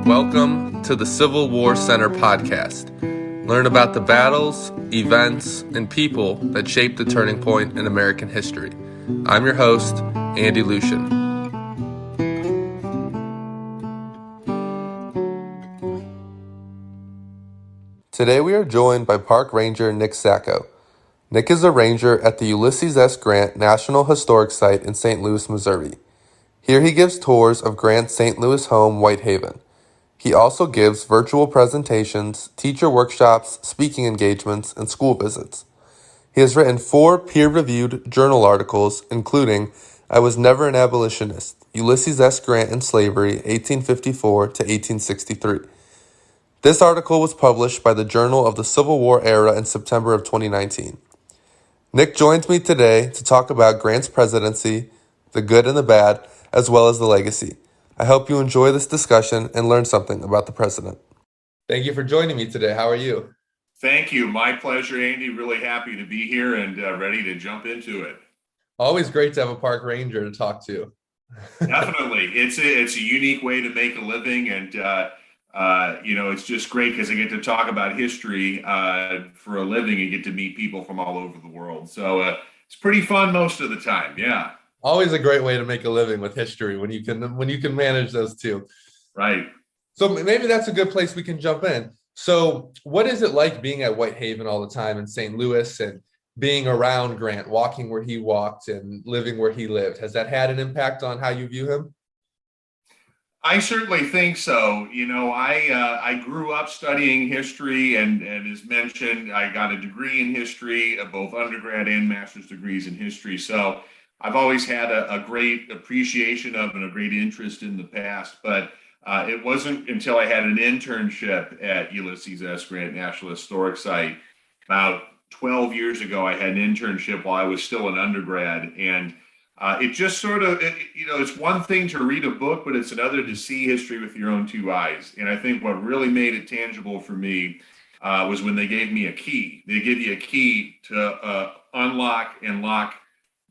Welcome to the Civil War Center podcast. Learn about the battles, events, and people that shaped the turning point in American history. I'm your host, Andy Lucian. Today we are joined by Park Ranger Nick Sacco. Nick is a ranger at the Ulysses S. Grant National Historic Site in St. Louis, Missouri. Here he gives tours of Grant's St. Louis home, Whitehaven. He also gives virtual presentations, teacher workshops, speaking engagements, and school visits. He has written 4 peer-reviewed journal articles, including I Was Never an Abolitionist, Ulysses S. Grant and Slavery, 1854 to 1863. This article was published by the Journal of the Civil War Era in September of 2019. Nick joins me today to talk about Grant's presidency, the good and the bad, as well as the legacy. I hope you enjoy this discussion and learn something about the president. Thank you for joining me today. How are you? Thank you. My pleasure, Andy. Really happy to be here and ready to jump into it. Always great to have a park ranger to talk to. Definitely. It's a unique way to make a living. And, it's just great because I get to talk about history for a living and get to meet people from all over the world. So it's pretty fun most of the time. Yeah. Always a great way to make a living with history when you can manage those two. Right. So maybe that's a good place we can jump in. So what is it like being at Whitehaven all the time in St. Louis and being around Grant, walking where he walked and living where he lived? Has that had an impact on how you view him? I certainly think so. I grew up studying history, and as mentioned, I got a degree in history, both undergrad and master's degrees in history. So I've always had a great appreciation of and a great interest in the past. But it wasn't until I had an internship at Ulysses S. Grant National Historic Site about 12 years ago. I had an internship while I was still an undergrad, and it just sort of, it's one thing to read a book, but it's another to see history with your own 2 eyes. And I think what really made it tangible for me was when they gave me a key. They give you a key to unlock and lock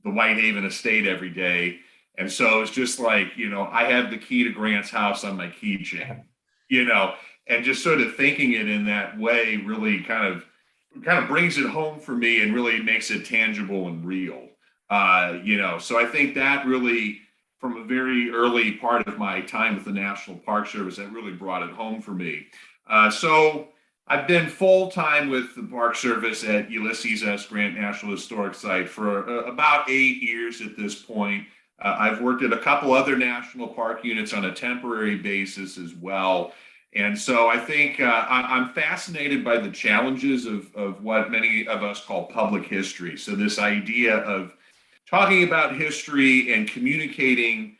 the Whitehaven estate every day. And so it's just like, I have the key to Grant's house on my keychain, and just sort of thinking it in that way really kind of brings it home for me and really makes it tangible and real. So I think that really, from a very early part of my time with the National Park Service, that really brought it home for me. So I've been full time with the Park Service at Ulysses S. Grant National Historic Site for about 8 years at this point. I've worked at a couple other national park units on a temporary basis as well. And so I think I'm fascinated by the challenges of what many of us call public history. So this idea of talking about history and communicating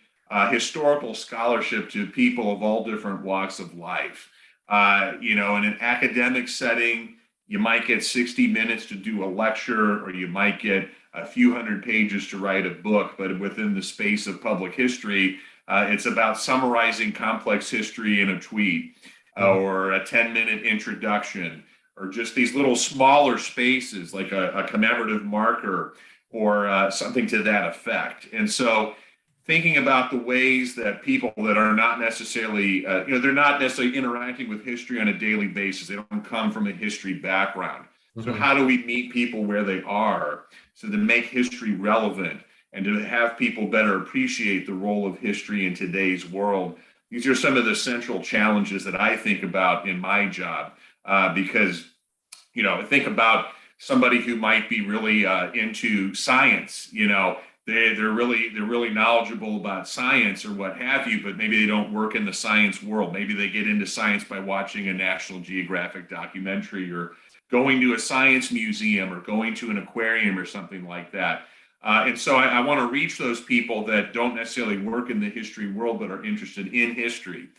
historical scholarship to people of all different walks of life. In an academic setting, you might get 60 minutes to do a lecture, or you might get a few hundred pages to write a book. But within the space of public history, it's about summarizing complex history in a tweet or a 10-minute introduction, or just these little smaller spaces like a commemorative marker or something to that effect. And so thinking about the ways that people that are not necessarily, they're not necessarily interacting with history on a daily basis. They don't come from a history background. So how do we meet people where they are so to make history relevant and to have people better appreciate the role of history in today's world? These are some of the central challenges that I think about in my job because, think about somebody who might be really into science. They're really knowledgeable about science or what have you, but maybe they don't work in the science world. Maybe they get into science by watching a National Geographic documentary or going to a science museum or going to an aquarium or something like that. And so I want to reach those people that don't necessarily work in the history world but are interested in history.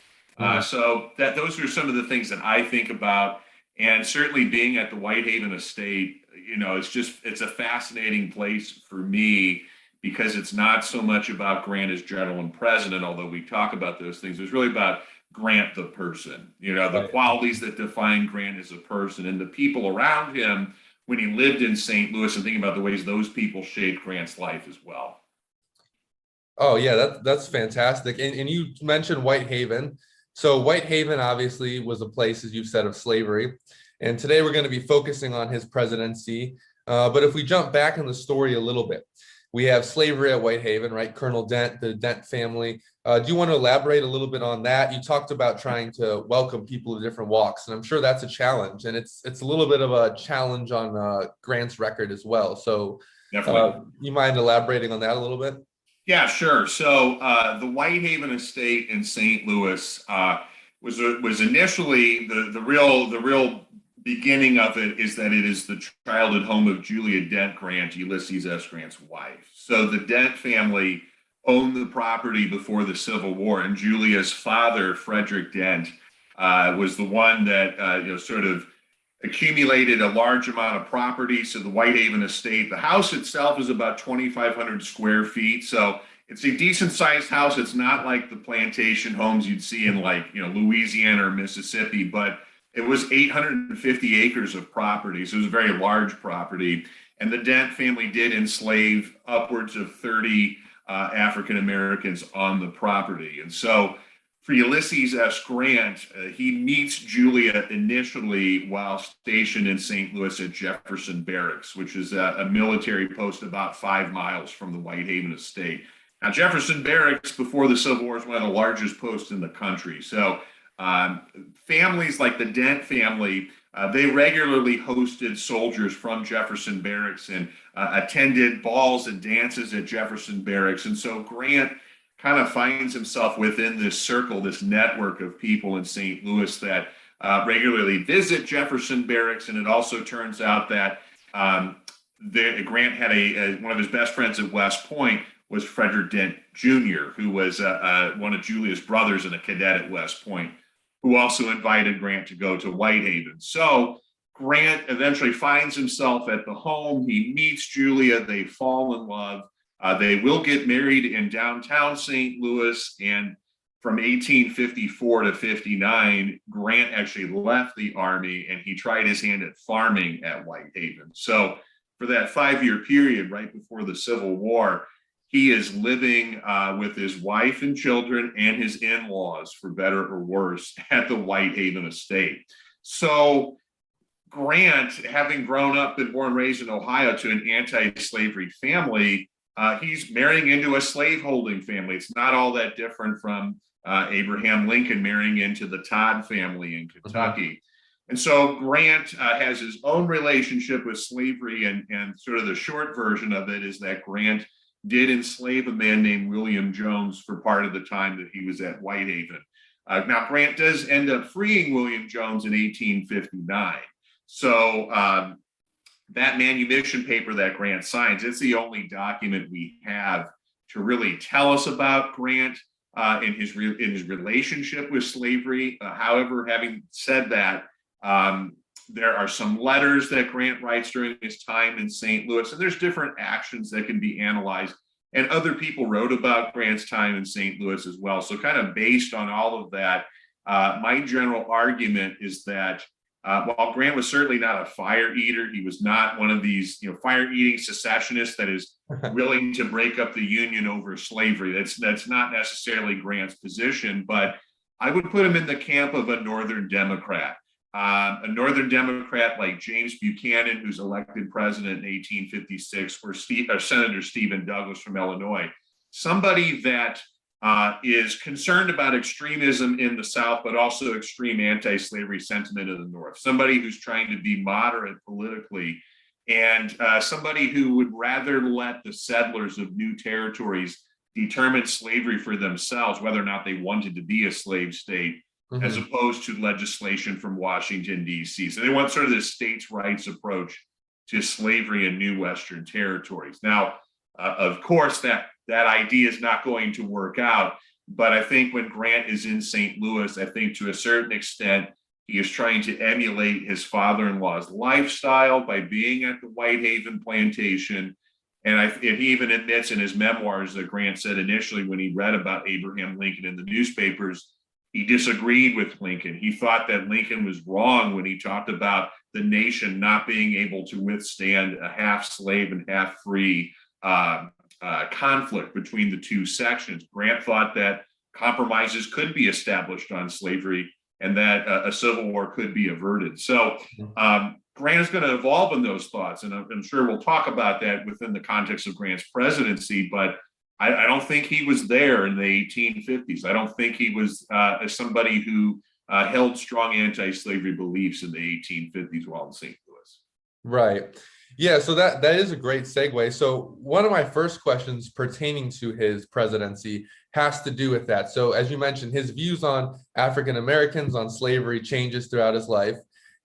So those are some of the things that I think about. And certainly being at the Whitehaven estate, it's a fascinating place for me because it's not so much about Grant as general and president, although we talk about those things. It's really about Grant the person, the qualities that define Grant as a person and the people around him when he lived in St. Louis, and thinking about the ways those people shaped Grant's life as well. Oh yeah, that's fantastic. And you mentioned Whitehaven. So Whitehaven obviously was a place, as you said, of slavery. And today we're going to be focusing on his presidency. But if we jump back in the story a little bit, we have slavery at Whitehaven, right? Colonel Dent, the Dent family. Do you want to elaborate a little bit on that? You talked about trying to welcome people of different walks, and I'm sure that's a challenge. And it's a little bit of a challenge on Grant's record as well. So Definitely. you mind elaborating on that a little bit? Yeah, sure. So the Whitehaven estate in St. Louis was initially the real beginning of it is that it is the childhood home of Julia Dent Grant, Ulysses S. Grant's wife. So the Dent family owned the property before the Civil War, and Julia's father, Frederick Dent, was the one that sort of accumulated a large amount of property. So the Whitehaven estate, the house itself is about 2,500 square feet. So it's a decent sized house. It's not like the plantation homes you'd see in like, Louisiana or Mississippi, but it was 850 acres of property. So it was a very large property. And the Dent family did enslave upwards of 30 African Americans on the property. And so for Ulysses S. Grant, he meets Julia initially while stationed in St. Louis at Jefferson Barracks, which is a military post about 5 miles from the Whitehaven estate. Now, Jefferson Barracks before the Civil War is one of the largest posts in the country. So, families like the Dent family, they regularly hosted soldiers from Jefferson Barracks and attended balls and dances at Jefferson Barracks. And so Grant kind of finds himself within this circle, this network of people in St. Louis that regularly visit Jefferson Barracks. And it also turns out that Grant had one of his best friends at West Point was Frederick Dent Jr., who was one of Julia's brothers and a cadet at West Point, who also invited Grant to go to Whitehaven. So Grant eventually finds himself at the home. He meets Julia. They fall in love. They will get married in downtown St. Louis, and from 1854 to 59, Grant actually left the Army and he tried his hand at farming at Whitehaven. So for that 5-year period right before the Civil War, he is living with his wife and children and his in-laws, for better or worse, at the Whitehaven estate. So Grant, having grown up and born and raised in Ohio to an anti-slavery family, he's marrying into a slaveholding family. It's not all that different from Abraham Lincoln marrying into the Todd family in Kentucky. Mm-hmm. And so Grant has his own relationship with slavery, and sort of the short version of it is that Grant did enslave a man named William Jones for part of the time that he was at Whitehaven. Now, Grant does end up freeing William Jones in 1859. So that manumission paper that Grant signs, it's the only document we have to really tell us about Grant in his relationship with slavery. However, having said that, there are some letters that Grant writes during his time in St. Louis, and there's different actions that can be analyzed. And other people wrote about Grant's time in St. Louis as well. So kind of based on all of that, my general argument is that while Grant was certainly not a fire eater, he was not one of these fire-eating secessionists that is willing to break up the Union over slavery. That's not necessarily Grant's position, but I would put him in the camp of a Northern Democrat. A Northern Democrat like James Buchanan, who's elected president in 1856, or Senator Stephen Douglas from Illinois, somebody that is concerned about extremism in the South, but also extreme anti-slavery sentiment in the North, somebody who's trying to be moderate politically, and somebody who would rather let the settlers of new territories determine slavery for themselves, whether or not they wanted to be a slave state, mm-hmm. as opposed to legislation from Washington, D.C. So they want sort of this states' rights approach to slavery in new Western territories. Now, of course, that idea is not going to work out. But I think when Grant is in St. Louis, I think to a certain extent, he is trying to emulate his father-in-law's lifestyle by being at the Whitehaven plantation. And he even admits in his memoirs that Grant said initially when he read about Abraham Lincoln in the newspapers, he disagreed with Lincoln. He thought that Lincoln was wrong when he talked about the nation not being able to withstand a half slave and half free conflict between the two sections. Grant thought that compromises could be established on slavery and that a civil war could be averted. So Grant is going to evolve in those thoughts, and I'm sure we'll talk about that within the context of Grant's presidency, but I don't think he was there in the 1850s. I don't think he was somebody who held strong anti-slavery beliefs in the 1850s while in St. Louis. Right. Yeah, so that is a great segue. So one of my first questions pertaining to his presidency has to do with that. So as you mentioned, his views on African Americans, on slavery changes throughout his life.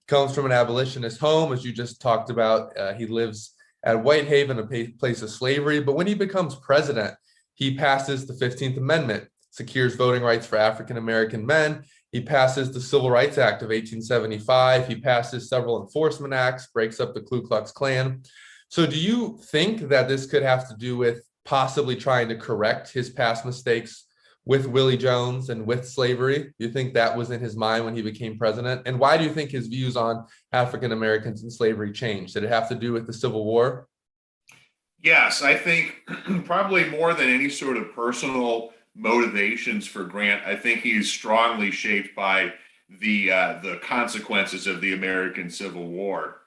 Comes from an abolitionist home, as you just talked about. He lives at Whitehaven, a place of slavery. But when he becomes president, he passes the 15th Amendment, secures voting rights for African American men. He passes the Civil Rights Act of 1875. He passes several enforcement acts, breaks up the Ku Klux Klan. So do you think that this could have to do with possibly trying to correct his past mistakes with Willie Jones and with slavery? Do you think that was in his mind when he became president? And why do you think his views on African Americans and slavery changed? Did it have to do with the Civil War? Yes, I think probably more than any sort of personal motivations for Grant, I think he's strongly shaped by the consequences of the American Civil War.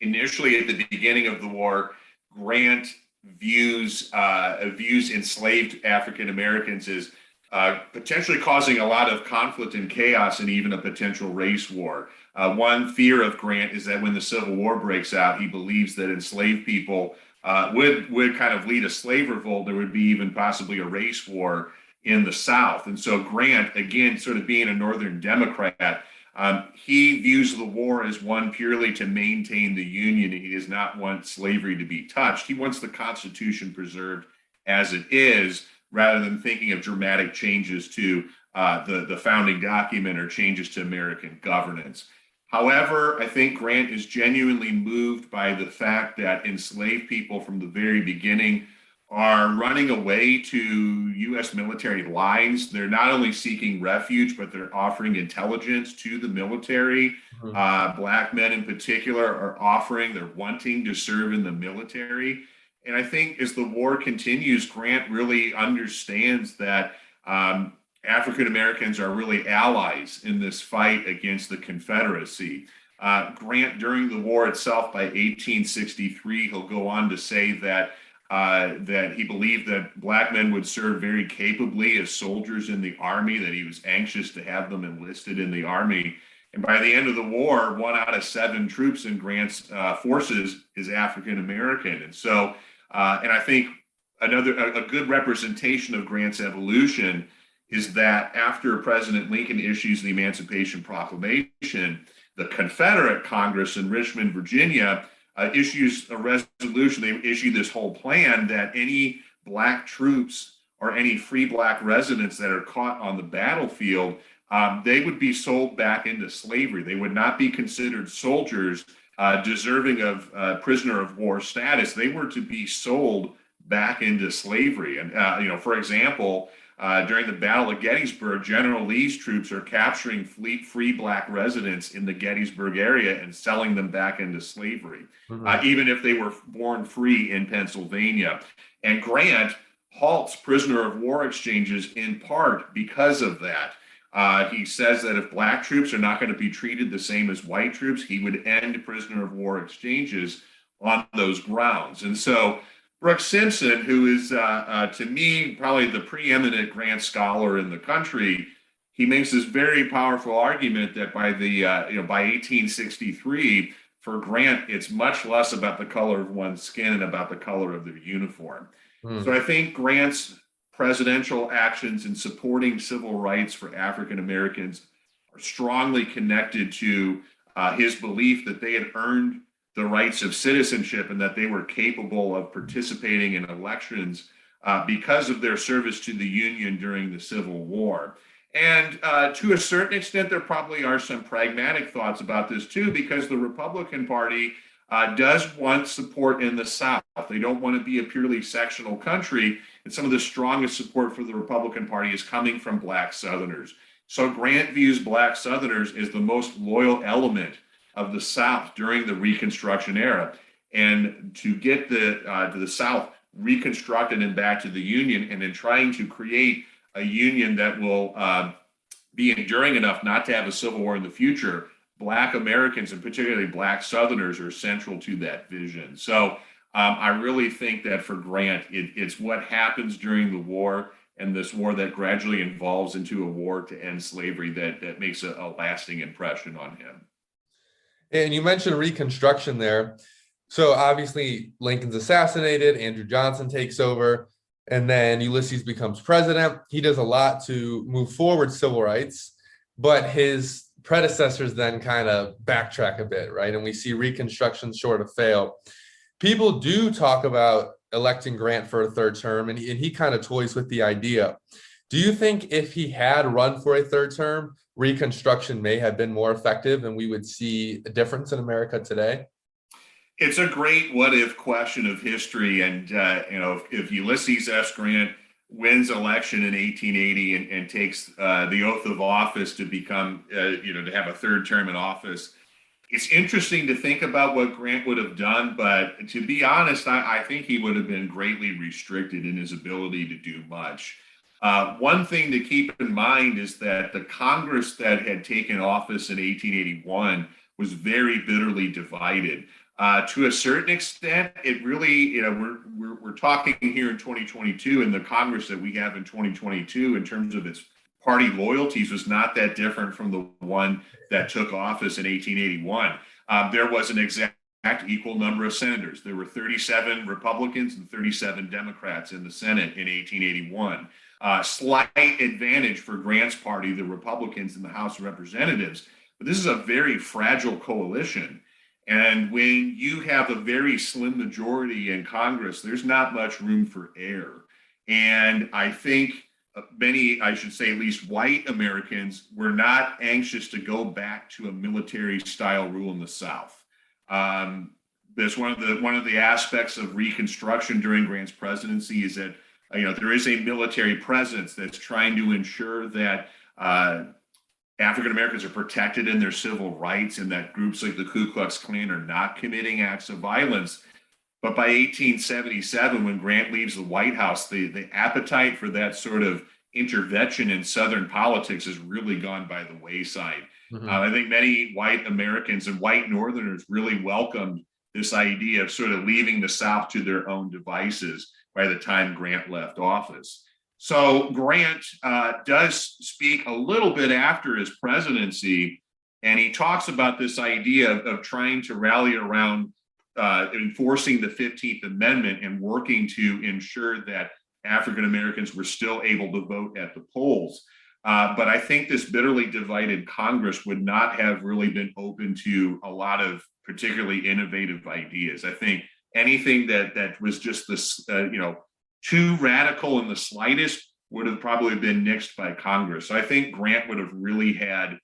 Initially, at the beginning of the war, Grant views enslaved African Americans as potentially causing a lot of conflict and chaos and even a potential race war. One fear of Grant is that when the Civil War breaks out, he believes that enslaved people would kind of lead a slave revolt. There would be even possibly a race war in the South. And so Grant, again, sort of being a Northern Democrat, he views the war as one purely to maintain the Union. He does not want slavery to be touched. He wants the Constitution preserved as it is, rather than thinking of dramatic changes to the founding document or changes to American governance. However, I think Grant is genuinely moved by the fact that enslaved people from the very beginning are running away to U.S. military lines. They're not only seeking refuge, but they're offering intelligence to the military. Black men in particular they're wanting to serve in the military. And I think as the war continues, Grant really understands that African Americans are really allies in this fight against the Confederacy. Grant, during the war itself, by 1863, he'll go on to say that he believed that Black men would serve very capably as soldiers in the Army, that he was anxious to have them enlisted in the Army. And by the end of the war, 1 out of 7 troops in Grant's forces is African American. And so, and I think a good representation of Grant's evolution is that after President Lincoln issues the Emancipation Proclamation, the Confederate Congress in Richmond, Virginia, issues a resolution. They issue this whole plan that any Black troops or any free Black residents that are caught on the battlefield, they would be sold back into slavery. They would not be considered soldiers deserving of prisoner of war status. They were to be sold back into slavery. And, for example, during the Battle of Gettysburg, General Lee's troops are capturing free Black residents in the Gettysburg area and selling them back into slavery, even if they were born free in Pennsylvania. And Grant halts prisoner of war exchanges in part because of that. He says that if Black troops are not going to be treated the same as white troops, he would end prisoner of war exchanges on those grounds. And so Brooks Simpson, who is, to me, probably the preeminent Grant scholar in the country, he makes this very powerful argument that by 1863, for Grant, it's much less about the color of one's skin and about the color of their uniform. So I think Grant's presidential actions in supporting civil rights for African Americans are strongly connected to his belief that they had earned the rights of citizenship and that they were capable of participating in elections because of their service to the Union during the Civil War. And to a certain extent, there probably are some pragmatic thoughts about this too, because the Republican Party does want support in the South. They don't want to be a purely sectional country. And some of the strongest support for the Republican Party is coming from Black Southerners. So Grant views Black Southerners as the most loyal element of the South during the Reconstruction era. And to get to the South reconstructed and back to the Union, and in trying to create a Union that will be enduring enough not to have a civil war in the future, Black Americans and particularly Black Southerners are central to that vision. So I really think that for Grant, it's what happens during the war and this war that gradually evolves into a war to end slavery that makes a lasting impression on him. And you mentioned Reconstruction there. So obviously Lincoln's assassinated, Andrew Johnson takes over, and then Ulysses becomes president. He does a lot to move forward civil rights, but his predecessors then kind of backtrack a bit, right? And we see Reconstruction sort of fail. People do talk about electing Grant for a third term, and he kind of toys with the idea. Do you think if he had run for a third term, Reconstruction may have been more effective and we would see a difference in America today? It's a great what if question of history. And, if Ulysses S. Grant wins election in 1880 and takes the oath of office to become, to have a third term in office, it's interesting to think about what Grant would have done. But to be honest, I think he would have been greatly restricted in his ability to do much. One thing to keep in mind is that the Congress that had taken office in 1881 was very bitterly divided. To a certain extent, it really, we're talking here in 2022, and the Congress that we have in 2022, in terms of its party loyalties, was not that different from the one that took office in 1881. There was an exact equal number of senators. There were 37 Republicans and 37 Democrats in the Senate in 1881. Slight advantage for Grant's party, the Republicans in the House of Representatives. But this is a very fragile coalition. And when you have a very slim majority in Congress, there's not much room for error. And I think many, I should say at least white Americans, were not anxious to go back to a military style rule in the South. That's one of the aspects of Reconstruction during Grant's presidency is that there is a military presence that's trying to ensure that African Americans are protected in their civil rights, and that groups like the Ku Klux Klan are not committing acts of violence. But by 1877, when Grant leaves the White House, the appetite for that sort of intervention in Southern politics has really gone by the wayside. Mm-hmm. I think many white Americans and white Northerners really welcomed this idea of sort of leaving the South to their own devices by the time Grant left office. So Grant does speak a little bit after his presidency, and he talks about this idea of trying to rally around enforcing the 15th Amendment and working to ensure that African Americans were still able to vote at the polls. But I think this bitterly divided Congress would not have really been open to a lot of particularly innovative ideas. I think anything that was just this, too radical in the slightest would have probably been nixed by Congress. So I think Grant would have really had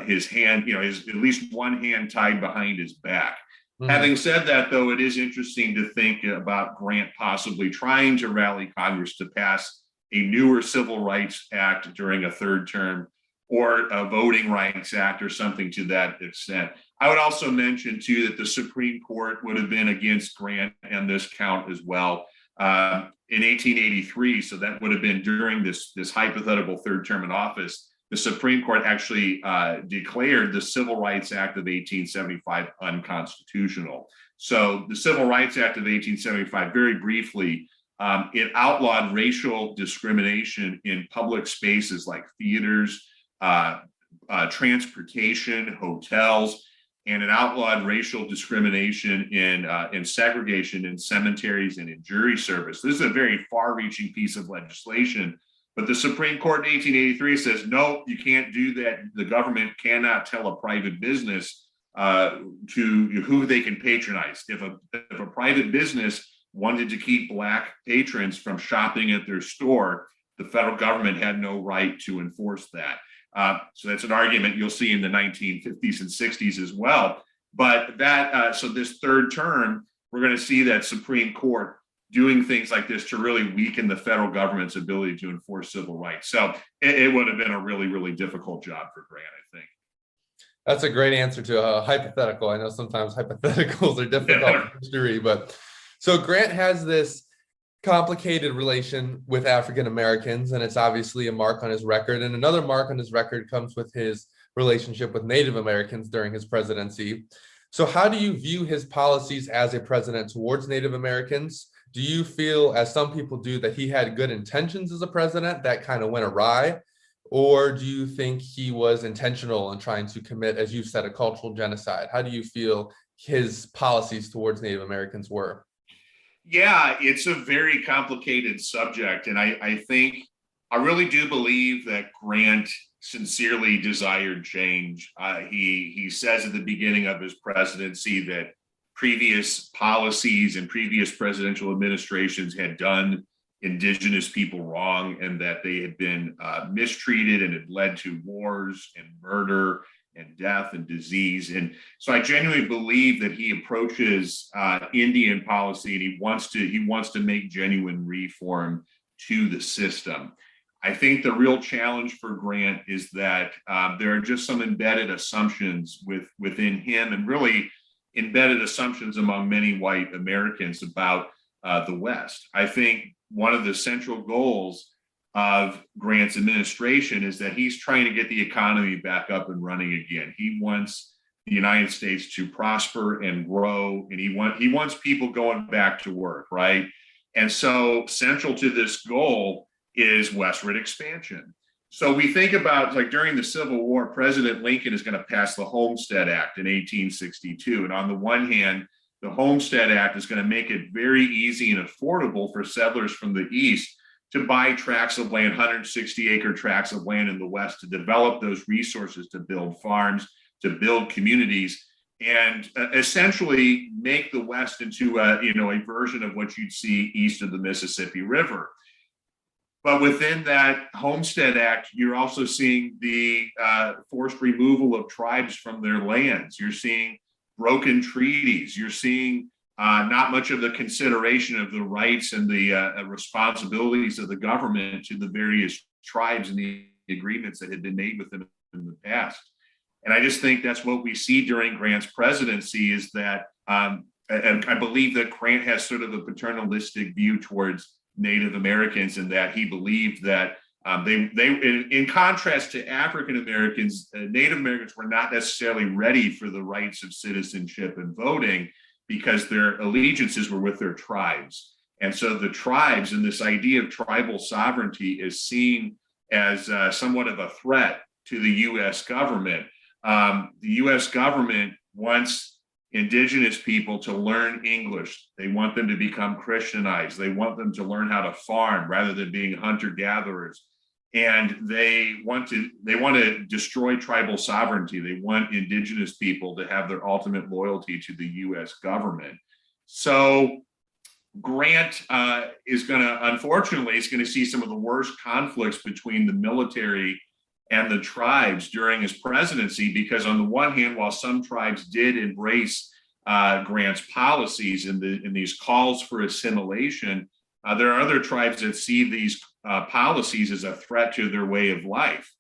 his hand, his at least one hand tied behind his back. Mm-hmm. Having said that, though, it is interesting to think about Grant possibly trying to rally Congress to pass a newer Civil Rights Act during a third term, or a Voting Rights Act, or something to that extent. I would also mention, too, that the Supreme Court would have been against Grant on this count as well. In 1883, so that would have been during this hypothetical third term in office, the Supreme Court actually declared the Civil Rights Act of 1875 unconstitutional. So the Civil Rights Act of 1875, very briefly, it outlawed racial discrimination in public spaces like theaters, transportation, hotels, and it outlawed racial discrimination in segregation in cemeteries and in jury service. This is a very far-reaching piece of legislation, but the Supreme Court in 1883 says, no, you can't do that. The government cannot tell a private business to who they can patronize. If a private business wanted to keep Black patrons from shopping at their store, the federal government had no right to enforce that. So that's an argument you'll see in the 1950s and 60s as well. But so this third term, we're going to see that Supreme Court doing things like this to really weaken the federal government's ability to enforce civil rights. So it would have been a really, really difficult job for Grant, I think. That's a great answer to a hypothetical. I know sometimes hypotheticals are difficult in history, but so Grant has this complicated relation with African Americans, and it's obviously a mark on his record. And another mark on his record comes with his relationship with Native Americans during his presidency. So, how do you view his policies as a president towards Native Americans? Do you feel, as some people do, that he had good intentions as a president that kind of went awry? Or do you think he was intentional in trying to commit, as you said, a cultural genocide? How do you feel his policies towards Native Americans were? Yeah, it's a very complicated subject. And I think I really do believe that Grant sincerely desired change. He says at the beginning of his presidency that previous policies and previous presidential administrations had done indigenous people wrong and that they had been mistreated and had led to wars and murder and death and disease. And so I genuinely believe that he approaches Indian policy and he wants to make genuine reform to the system. I think the real challenge for Grant is that there are just some embedded assumptions within him and really embedded assumptions among many white Americans about the West. I think one of the central goals of Grant's administration is that he's trying to get the economy back up and running again. He wants the United States to prosper and grow, and he wants people going back to work, right? And so central to this goal is westward expansion. So we think about, like, during the Civil War, President Lincoln is going to pass the Homestead Act in 1862. And on the one hand, the Homestead Act is going to make it very easy and affordable for settlers from the East to buy tracts of land, 160-acre tracts of land in the West, to develop those resources, to build farms, to build communities, and essentially make the West into a version of what you'd see east of the Mississippi River. But within that Homestead Act, you're also seeing the forced removal of tribes from their lands. You're seeing broken treaties. You're seeing not much of the consideration of the rights and the responsibilities of the government to the various tribes and the agreements that had been made with them in the past. And I just think that's what we see during Grant's presidency is that, and I believe that Grant has sort of a paternalistic view towards Native Americans in that he believed that in contrast to African Americans, Native Americans were not necessarily ready for the rights of citizenship and voting because their allegiances were with their tribes. And so the tribes and this idea of tribal sovereignty is seen as somewhat of a threat to the US government. The US government wants indigenous people to learn English. They want them to become Christianized. They want them to learn how to farm rather than being hunter-gatherers. And they want to destroy tribal sovereignty. They want indigenous people to have their ultimate loyalty to the US government. So Grant is going to see some of the worst conflicts between the military and the tribes during his presidency, because on the one hand, while some tribes did embrace Grant's policies and these calls for assimilation, there are other tribes that see these policies as a threat to their way of life.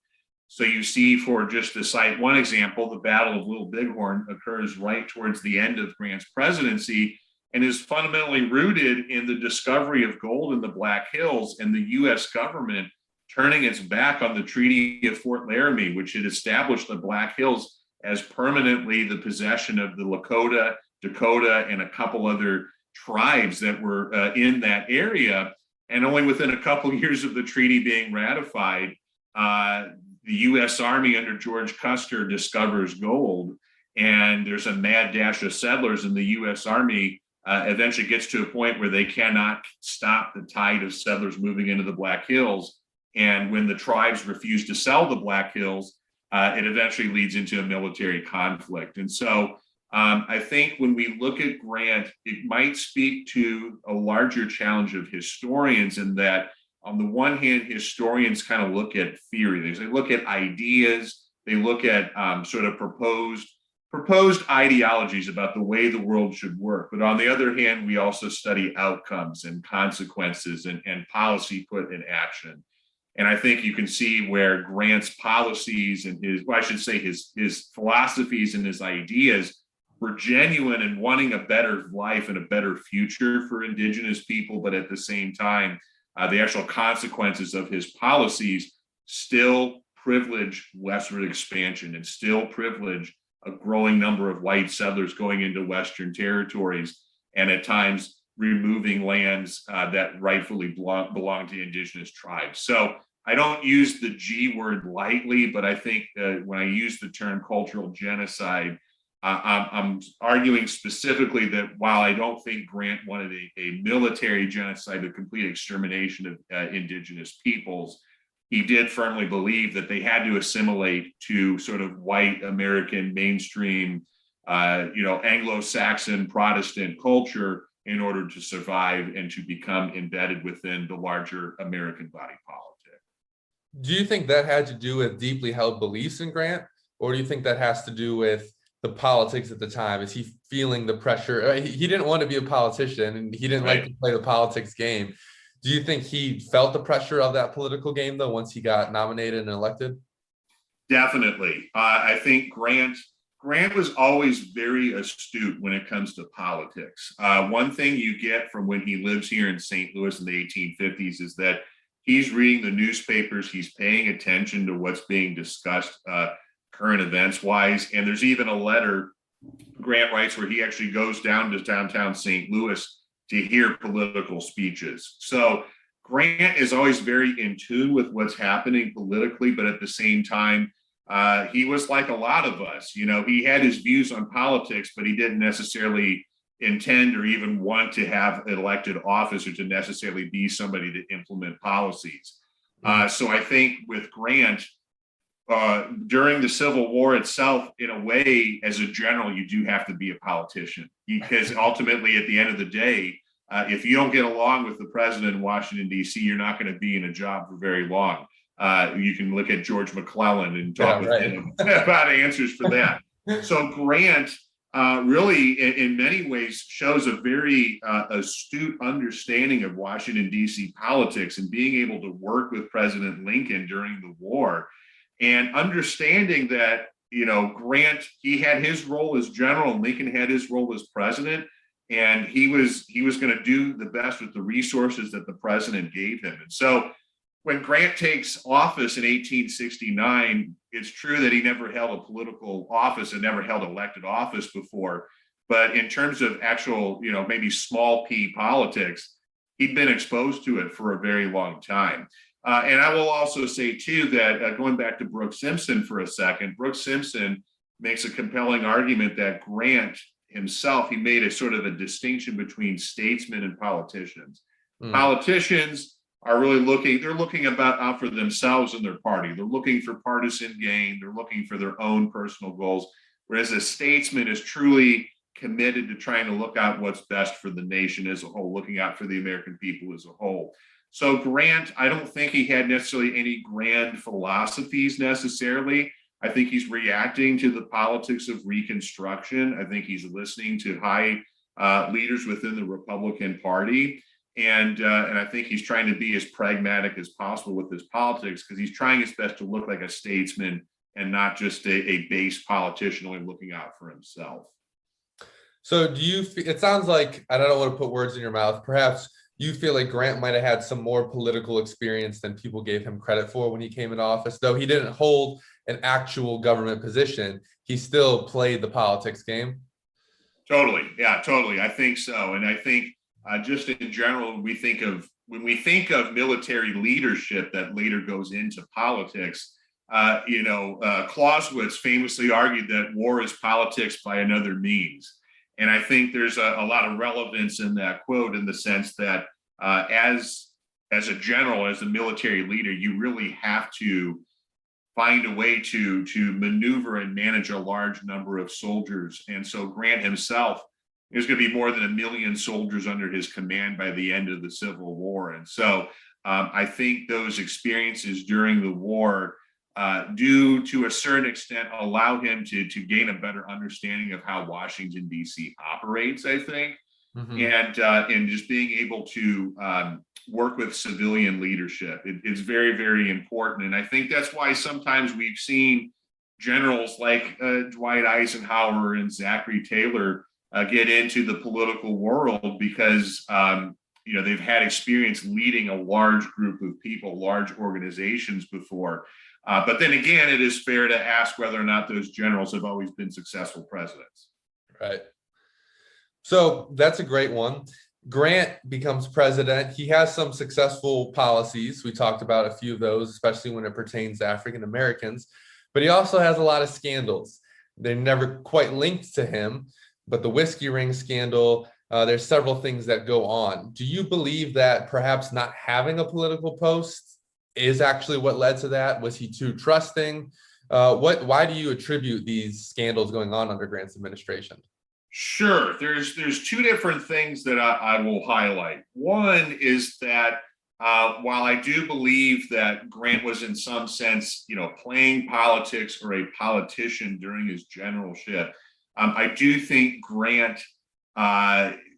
So you see, for just to cite one example, the Battle of Little Bighorn occurs right towards the end of Grant's presidency and is fundamentally rooted in the discovery of gold in the Black Hills and the US government turning its back on the Treaty of Fort Laramie, which had established the Black Hills as permanently the possession of the Lakota, Dakota, and a couple other tribes that were in that area. And only within a couple years of the treaty being ratified, the US Army under George Custer discovers gold, and there's a mad dash of settlers, and the US Army eventually gets to a point where they cannot stop the tide of settlers moving into the Black Hills. And when the tribes refuse to sell the Black Hills, it eventually leads into a military conflict. And so I think when we look at Grant, it might speak to a larger challenge of historians in that, on the one hand, historians kind of look at theory. They look at ideas. They look at sort of proposed ideologies about the way the world should work. But on the other hand, we also study outcomes and consequences and policy put in action. And I think you can see where Grant's policies and his philosophies and his ideas were genuine in wanting a better life and a better future for indigenous people, but at the same time, the actual consequences of his policies still privilege westward expansion and still privilege a growing number of white settlers going into Western territories, and at times removing lands that rightfully belong to indigenous tribes. So I don't use the G word lightly, but I think when I use the term cultural genocide, I'm arguing specifically that while I don't think Grant wanted a military genocide, a complete extermination of indigenous peoples, he did firmly believe that they had to assimilate to sort of white American mainstream, Anglo-Saxon Protestant culture in order to survive and to become embedded within the larger American body politic. Do you think that had to do with deeply held beliefs in Grant, or do you think that has to do with the politics at the time? Is he feeling the pressure? He didn't want to be a politician, and he didn't like to play the politics game. Do you think he felt the pressure of that political game, though, once he got nominated and elected? Definitely. I think Grant was always very astute when it comes to politics. One thing you get from when he lives here in St. Louis in the 1850s is that he's reading the newspapers, he's paying attention to what's being discussed current events wise. And there's even a letter Grant writes where he actually goes down to downtown St. Louis to hear political speeches. So Grant is always very in tune with what's happening politically, but at the same time, he was like a lot of us. He had his views on politics, but he didn't necessarily intend or even want to have an elected office or to necessarily be somebody to implement policies. So I think with Grant, during the Civil War itself, in a way, as a general, you do have to be a politician, because ultimately, at the end of the day, if you don't get along with the president in Washington, D.C., you're not going to be in a job for very long. You can look at George McClellan and talk with him about answers for that. So Grant really, in many ways, shows a very astute understanding of Washington, D.C. politics and being able to work with President Lincoln during the war. And understanding that, Grant, he had his role as general, and Lincoln had his role as president, and he was going to do the best with the resources that the president gave him. And so when Grant takes office in 1869, it's true that he never held a political office and never held elected office before. But in terms of actual, maybe small p politics, he'd been exposed to it for a very long time. And I will also say, too, that going back to Brooks Simpson for a second, Brooks Simpson makes a compelling argument that Grant himself, he made a sort of a distinction between statesmen and politicians. Politicians are really looking out for themselves and their party. They're looking for partisan gain. They're looking for their own personal goals. Whereas a statesman is truly committed to trying to look out what's best for the nation as a whole, looking out for the American people as a whole. So Grant, I don't think he had necessarily any grand philosophies necessarily. I think he's reacting to the politics of Reconstruction. I think he's listening to high leaders within the Republican Party. And I think he's trying to be as pragmatic as possible with his politics, because he's trying his best to look like a statesman and not just a base politician only looking out for himself. So it sounds like, I don't want to put words in your mouth, perhaps you feel like Grant might have had some more political experience than people gave him credit for when he came into office. Though he didn't hold an actual government position, he still played the politics game. Totally. Yeah, totally. I think so. And I think just in general, when we think of military leadership that later goes into politics, Clausewitz famously argued that war is politics by another means. And I think there's a lot of relevance in that quote, in the sense that as a general, as a military leader, you really have to find a way to maneuver and manage a large number of soldiers. And so Grant himself, there's going to be more than 1 million soldiers under his command by the end of the Civil War. And so I think those experiences during the war do, to a certain extent, allow him to gain a better understanding of how Washington, D.C. operates, I think, and just being able to work with civilian leadership. It's very, very important. And I think that's why sometimes we've seen generals like Dwight Eisenhower and Zachary Taylor get into the political world because they've had experience leading a large group of people, large organizations before. But then again, it is fair to ask whether or not those generals have always been successful presidents. Right. So that's a great one. Grant becomes president. He has some successful policies. We talked about a few of those, especially when it pertains to African Americans. But he also has a lot of scandals. They're never quite linked to him, but the whiskey ring scandal, there's several things that go on. Do you believe that perhaps not having a political post is actually what led to that? Was he too trusting? Why do you attribute these scandals going on under Grant's administration? Sure. There's two different things that I will highlight. One is that while I do believe that Grant was in some sense, playing politics or a politician during his generalship, I do think Grant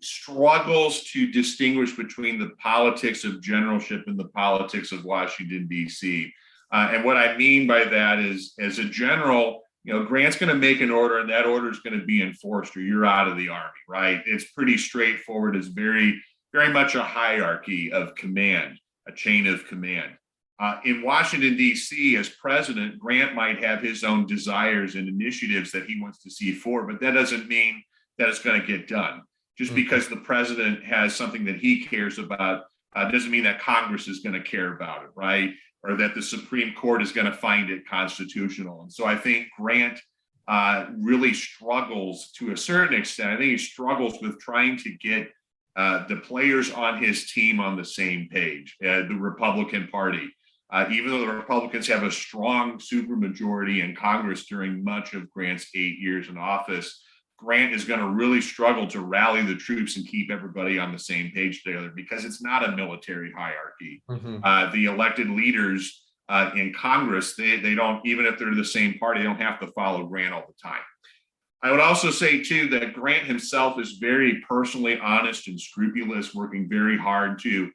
struggles to distinguish between the politics of generalship and the politics of Washington, D.C. And what I mean by that is, as a general, Grant's going to make an order and that order is going to be enforced or you're out of the Army, right? It's pretty straightforward. It's very, very much a hierarchy of command, a chain of command. In Washington, D.C., as president, Grant might have his own desires and initiatives that he wants to see forward, but that doesn't mean that it's going to get done. Just because the president has something that he cares about doesn't mean that Congress is going to care about it, right? Or that the Supreme Court is going to find it constitutional. And so I think Grant really struggles to a certain extent. I think he struggles with trying to get the players on his team on the same page, the Republican Party. Even though the Republicans have a strong supermajority in Congress during much of Grant's 8 years in office, Grant is going to really struggle to rally the troops and keep everybody on the same page together because it's not a military hierarchy. The elected leaders in Congress, they don't, even if they're the same party, they don't have to follow Grant all the time. I would also say, too, that Grant himself is very personally honest and scrupulous, working very hard to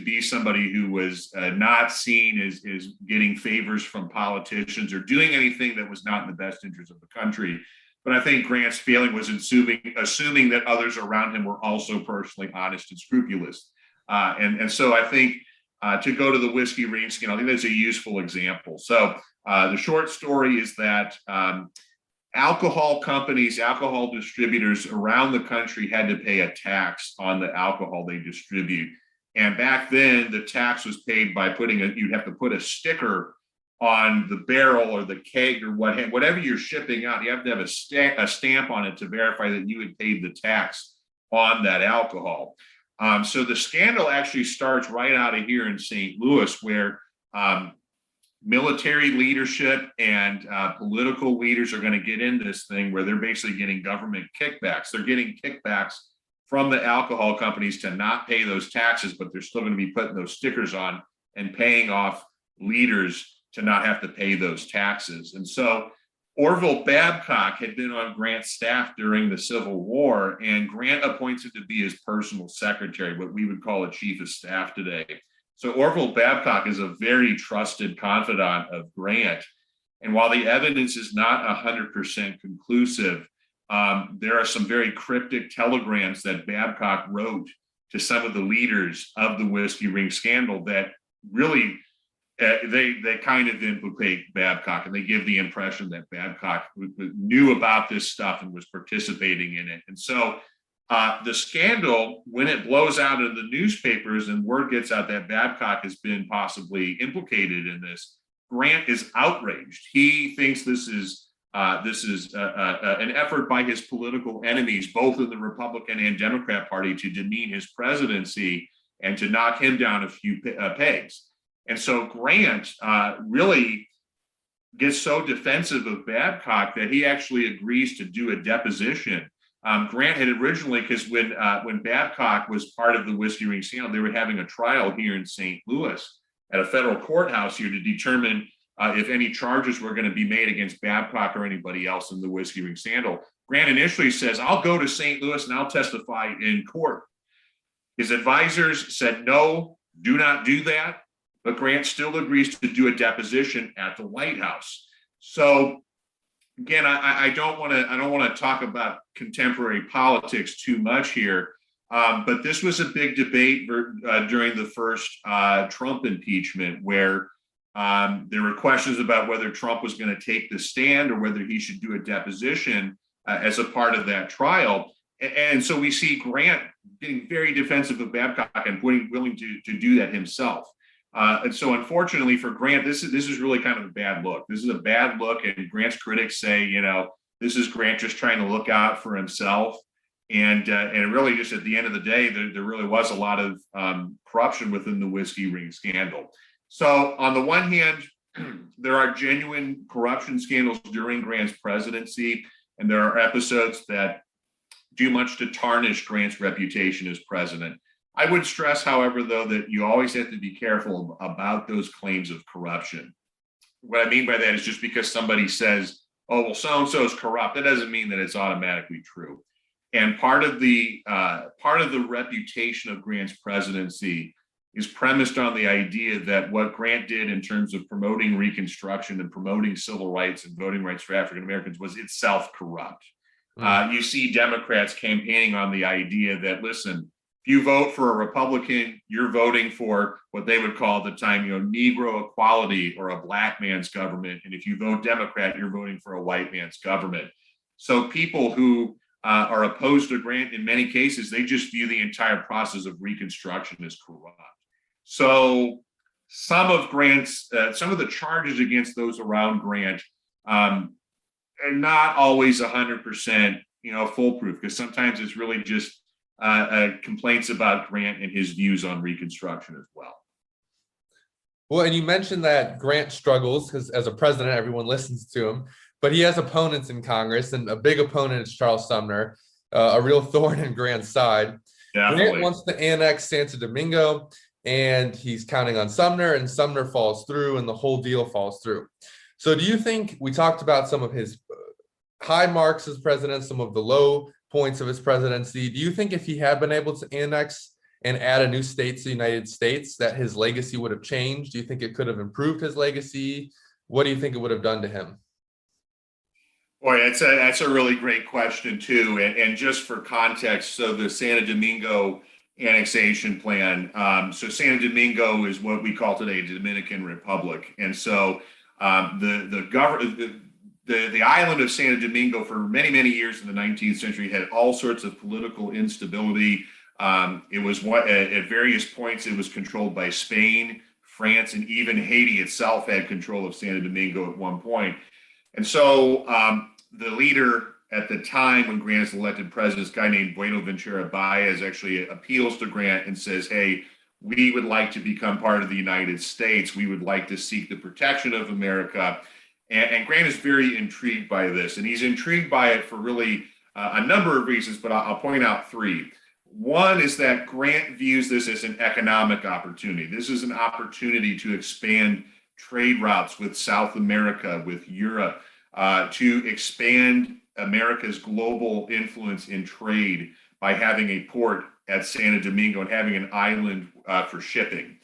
be somebody who was not seen as getting favors from politicians or doing anything that was not in the best interest of the country. But I think Grant's feeling was assuming that others around him were also personally honest and scrupulous. And so I think to go to the whiskey ring scandal, I think that's a useful example. So the short story is that alcohol companies, alcohol distributors around the country had to pay a tax on the alcohol they distribute. And back then, the tax was paid by you'd have to put a sticker on the barrel or the keg or whatever you're shipping out. You have to have a stamp on it to verify that you had paid the tax on that alcohol. So the scandal actually starts right out of here in St. Louis, where military leadership and political leaders are going to get in this thing where they're basically getting government kickbacks. They're getting kickbacks from the alcohol companies to not pay those taxes, but they're still going to be putting those stickers on and paying off leaders to not have to pay those taxes. And so Orville Babcock had been on Grant's staff during the Civil War, and Grant appoints him to be his personal secretary, what we would call a chief of staff today. So Orville Babcock is a very trusted confidant of Grant. And while the evidence is not 100% conclusive, there are some very cryptic telegrams that Babcock wrote to some of the leaders of the whiskey ring scandal that really they kind of implicate Babcock, and they give the impression that Babcock knew about this stuff and was participating in it. And so the scandal, when it blows out in the newspapers and word gets out that Babcock has been possibly implicated in this, Grant is outraged. He thinks this is an effort by his political enemies, both in the Republican and Democrat Party, to demean his presidency and to knock him down a few pegs. And so Grant really gets so defensive of Babcock that he actually agrees to do a deposition. Grant had originally, because when Babcock was part of the whiskey ring scandal, they were having a trial here in St. Louis at a federal courthouse here to determine if any charges were going to be made against Babcock or anybody else in the whiskey ring scandal. Grant initially says, "I'll go to St. Louis and I'll testify in court." His advisors said, "No, do not do that." But Grant still agrees to do a deposition at the White House. So again, I don't want to talk about contemporary politics too much here, but this was a big debate during the first Trump impeachment, where there were questions about whether Trump was going to take the stand or whether he should do a deposition as a part of that trial. And so we see Grant getting very defensive of Babcock and willing to do that himself. And so, unfortunately for Grant, this is really kind of a bad look. This is a bad look, and Grant's critics say, this is Grant just trying to look out for himself. And really, just at the end of the day, there really was a lot of corruption within the whiskey ring scandal. So, on the one hand, there are genuine corruption scandals during Grant's presidency, and there are episodes that do much to tarnish Grant's reputation as president. I would stress, however, though, that you always have to be careful about those claims of corruption. What I mean by that is just because somebody says, oh, well, so-and-so is corrupt, that doesn't mean that it's automatically true. And part of the reputation of Grant's presidency is premised on the idea that what Grant did in terms of promoting Reconstruction and promoting civil rights and voting rights for African Americans was itself corrupt. You see Democrats campaigning on the idea that, listen, if you vote for a Republican, you're voting for what they would call at the time, Negro equality or a black man's government. And if you vote Democrat, you're voting for a white man's government. So people who are opposed to Grant, in many cases, they just view the entire process of Reconstruction as corrupt. So some of the charges against those around Grant are not always 100%, foolproof, because sometimes it's really just complaints about Grant and his views on Reconstruction as well. Well, and you mentioned that Grant struggles because as a president, everyone listens to him, but he has opponents in Congress, and a big opponent is Charles Sumner, a real thorn in Grant's side. Definitely. Grant wants to annex Santo Domingo, and he's counting on Sumner, and Sumner falls through, and the whole deal falls through. So do you think, we talked about some of his high marks as president, some of the low points of his presidency. Do you think if he had been able to annex and add a new state to the United States, that his legacy would have changed? Do you think it could have improved his legacy? What do you think it would have done to him? Boy, that's a really great question too. And just for context, so the Santo Domingo annexation plan. So Santo Domingo is what we call today the Dominican Republic, and so the island of Santo Domingo for many, many years in the 19th century had all sorts of political instability. It was at various points it was controlled by Spain, France, and even Haiti itself had control of Santo Domingo at one point. And so the leader at the time when Grant is elected president, this guy named Buenaventura Baez, actually appeals to Grant and says, hey, we would like to become part of the United States. We would like to seek the protection of America. And Grant is very intrigued by this. And he's intrigued by it for really a number of reasons, but I'll point out three. One is that Grant views this as an economic opportunity. This is an opportunity to expand trade routes with South America, with Europe, to expand America's global influence in trade by having a port at Santo Domingo and having an island for shipping.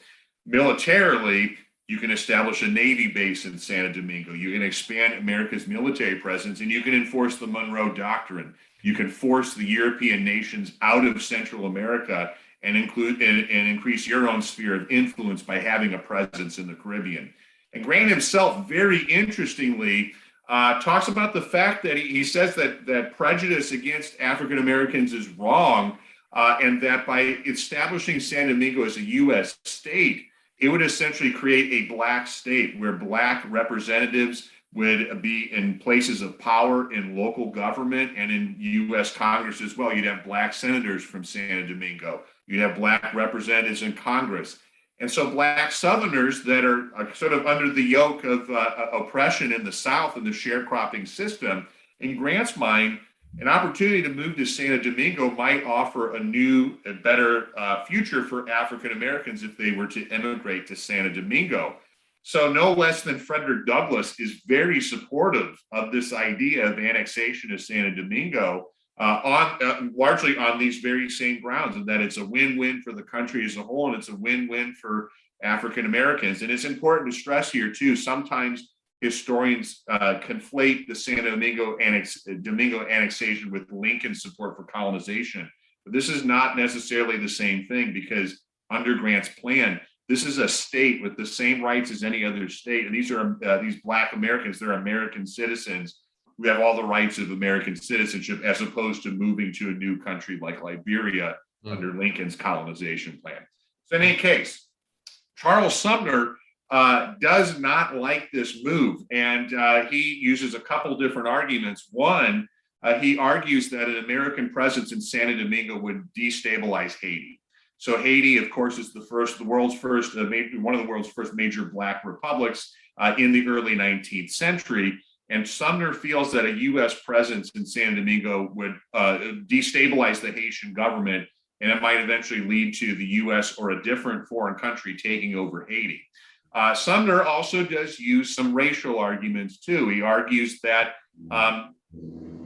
Militarily, you can establish a Navy base in Santo Domingo. You can expand America's military presence, and you can enforce the Monroe Doctrine. You can force the European nations out of Central America and increase your own sphere of influence by having a presence in the Caribbean. And Grant himself, very interestingly, talks about the fact that he says that prejudice against African Americans is wrong, and that by establishing San Domingo as a U.S. state, it would essentially create a black state where black representatives would be in places of power in local government and in U.S. Congress as well. You'd have black senators from Santo Domingo. You'd have black representatives in Congress. And so black Southerners that are sort of under the yoke of oppression in the South and the sharecropping system, in Grant's mind, an opportunity to move to Santo Domingo might offer a better future for African Americans if they were to immigrate to Santo Domingo. So no less than Frederick Douglass is very supportive of this idea of annexation of Santo Domingo, largely on these very same grounds, and that it's a win-win for the country as a whole, and it's a win-win for African Americans. And it's important to stress here too, sometimes historians conflate the Domingo annexation with Lincoln's support for colonization. But this is not necessarily the same thing, because under Grant's plan, this is a state with the same rights as any other state. And these are these Black Americans, they're American citizens who have all the rights of American citizenship, as opposed to moving to a new country like Liberia under Lincoln's colonization plan. So in any case, Charles Sumner does not like this move, and he uses a couple different arguments. One, he argues that an American presence in Santo Domingo would destabilize Haiti. So Haiti, of course, is one of the world's first major Black republics in the early 19th century. And Sumner feels that a U.S. presence in Santo Domingo would destabilize the Haitian government, and it might eventually lead to the U.S. or a different foreign country taking over Haiti. Sumner also does use some racial arguments too. He argues that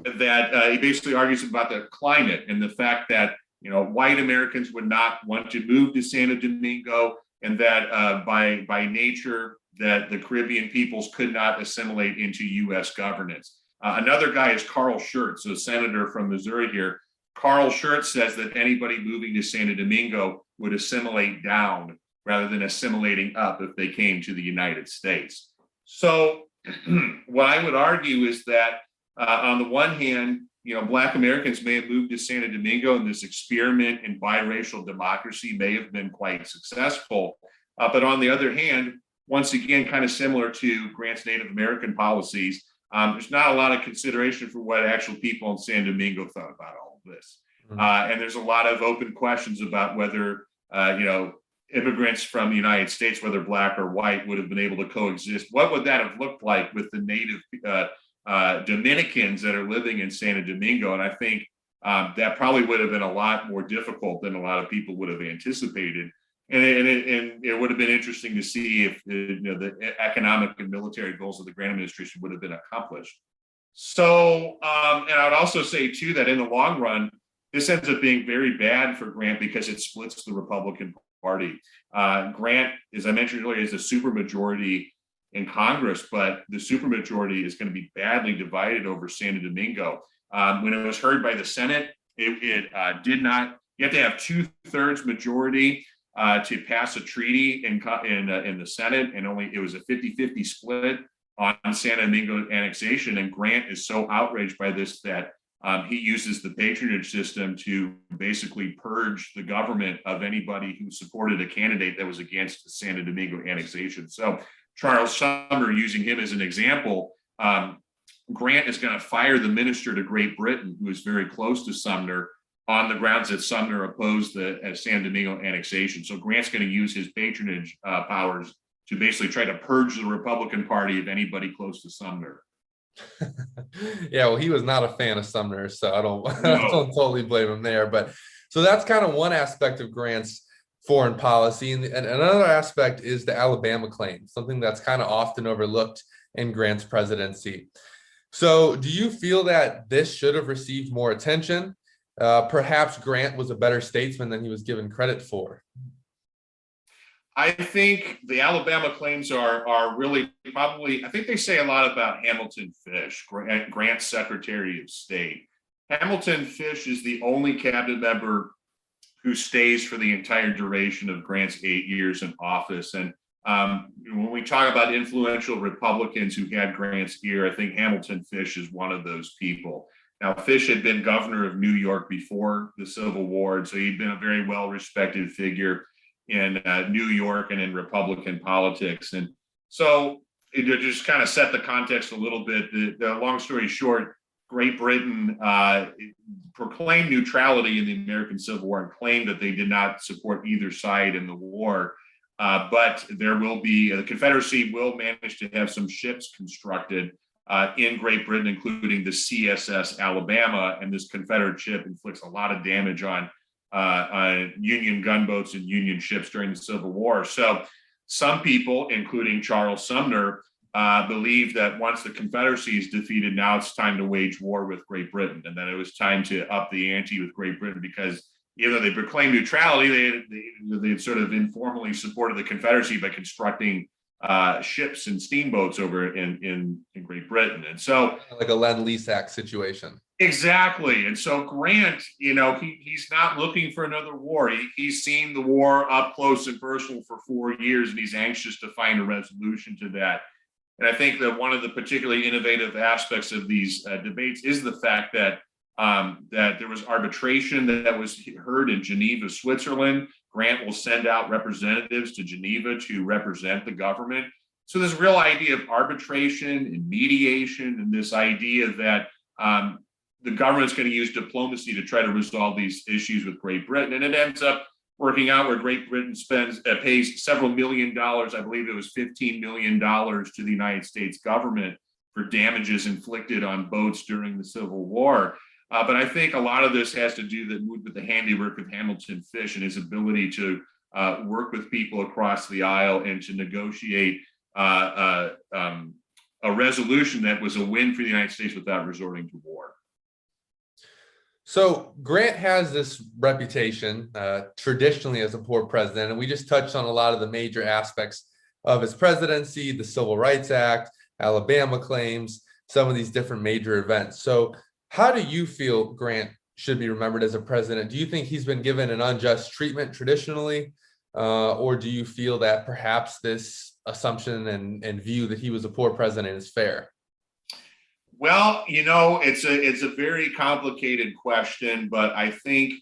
he basically argues about the climate and the fact that white Americans would not want to move to Santo Domingo, and that by nature that the Caribbean peoples could not assimilate into U.S. governance. Another guy is Carl Schurz, a senator from Missouri here. Carl Schurz says that anybody moving to Santo Domingo would assimilate down rather than assimilating up if they came to the United States. So what I would argue is that on the one hand, Black Americans may have moved to Santo Domingo, and this experiment in biracial democracy may have been quite successful. But on the other hand, once again, kind of similar to Grant's Native American policies, there's not a lot of consideration for what actual people in Santo Domingo thought about all of this. And there's a lot of open questions about whether, immigrants from the United States, whether Black or white, would have been able to coexist. What would that have looked like with the native Dominicans that are living in Santo Domingo? And I think that probably would have been a lot more difficult than a lot of people would have anticipated. And it would have been interesting to see if the economic and military goals of the Grant administration would have been accomplished. So, and I would also say too that in the long run, this ends up being very bad for Grant because it splits the Republican Party. Grant, as I mentioned earlier, is a supermajority in Congress, but the supermajority is going to be badly divided over Santo Domingo. When it was heard by the Senate, it did not. You have to have 2/3 majority to pass a treaty in the Senate, and it was a 50-50 split on Santo Domingo annexation. And Grant is so outraged by this that he uses the patronage system to basically purge the government of anybody who supported a candidate that was against the Santo Domingo annexation. So Charles Sumner, using him as an example, Grant is going to fire the minister to Great Britain, who is very close to Sumner, on the grounds that Sumner opposed the San Domingo annexation. So Grant's going to use his patronage powers to basically try to purge the Republican Party of anybody close to Sumner. Yeah, well, he was not a fan of Sumner, so I don't totally blame him there. But so that's kind of one aspect of Grant's foreign policy. And another aspect is the Alabama claim, something that's kind of often overlooked in Grant's presidency. So do you feel that this should have received more attention? Perhaps Grant was a better statesman than he was given credit for. I think the Alabama claims are really probably, I think they say a lot about Hamilton Fish, Grant's Secretary of State. Hamilton Fish is the only cabinet member who stays for the entire duration of Grant's 8 years in office. And when we talk about influential Republicans who had Grant's ear, I think Hamilton Fish is one of those people. Now, Fish had been governor of New York before the Civil War, so he'd been a very well-respected figure in New York and in Republican politics. And so it just kind of set the context a little bit. The long story short, Great Britain proclaimed neutrality in the American Civil War and claimed that they did not support either side in the war. But there will be, the Confederacy will manage to have some ships constructed in Great Britain, including the CSS Alabama, and this Confederate ship inflicts a lot of damage on Union gunboats and Union ships during the Civil War. So some people, including Charles Sumner, believe that once the Confederacy is defeated, now it's time to wage war with Great Britain, and that it was time to up the ante with Great Britain, because even though they proclaimed neutrality, they sort of informally supported the Confederacy by constructing ships and steamboats over in Great Britain. And so, like a Lend-Lease Act situation. exactly. And so Grant, he's not looking for another war. He's seen the war up close and personal for 4 years, and he's anxious to find a resolution to that. And I think that one of the particularly innovative aspects of these debates is the fact that that there was arbitration that was heard in Geneva, Switzerland. Grant will send out representatives to Geneva to represent the government. So this real idea of arbitration and mediation, and this idea that the government's going to use diplomacy to try to resolve these issues with Great Britain, and it ends up working out where Great Britain pays several $1 million. I believe it was $15 million to the United States government for damages inflicted on boats during the Civil War. But I think a lot of this has to do with the handiwork of Hamilton Fish and his ability to work with people across the aisle and to negotiate a resolution that was a win for the United States without resorting to war. So Grant has this reputation traditionally as a poor president, and we just touched on a lot of the major aspects of his presidency, the Civil Rights Act, Alabama claims, some of these different major events. So how do you feel Grant should be remembered as a president? Do you think he's been given an unjust treatment traditionally, or do you feel that perhaps this assumption and view that he was a poor president is fair? Well, it's a very complicated question, but I think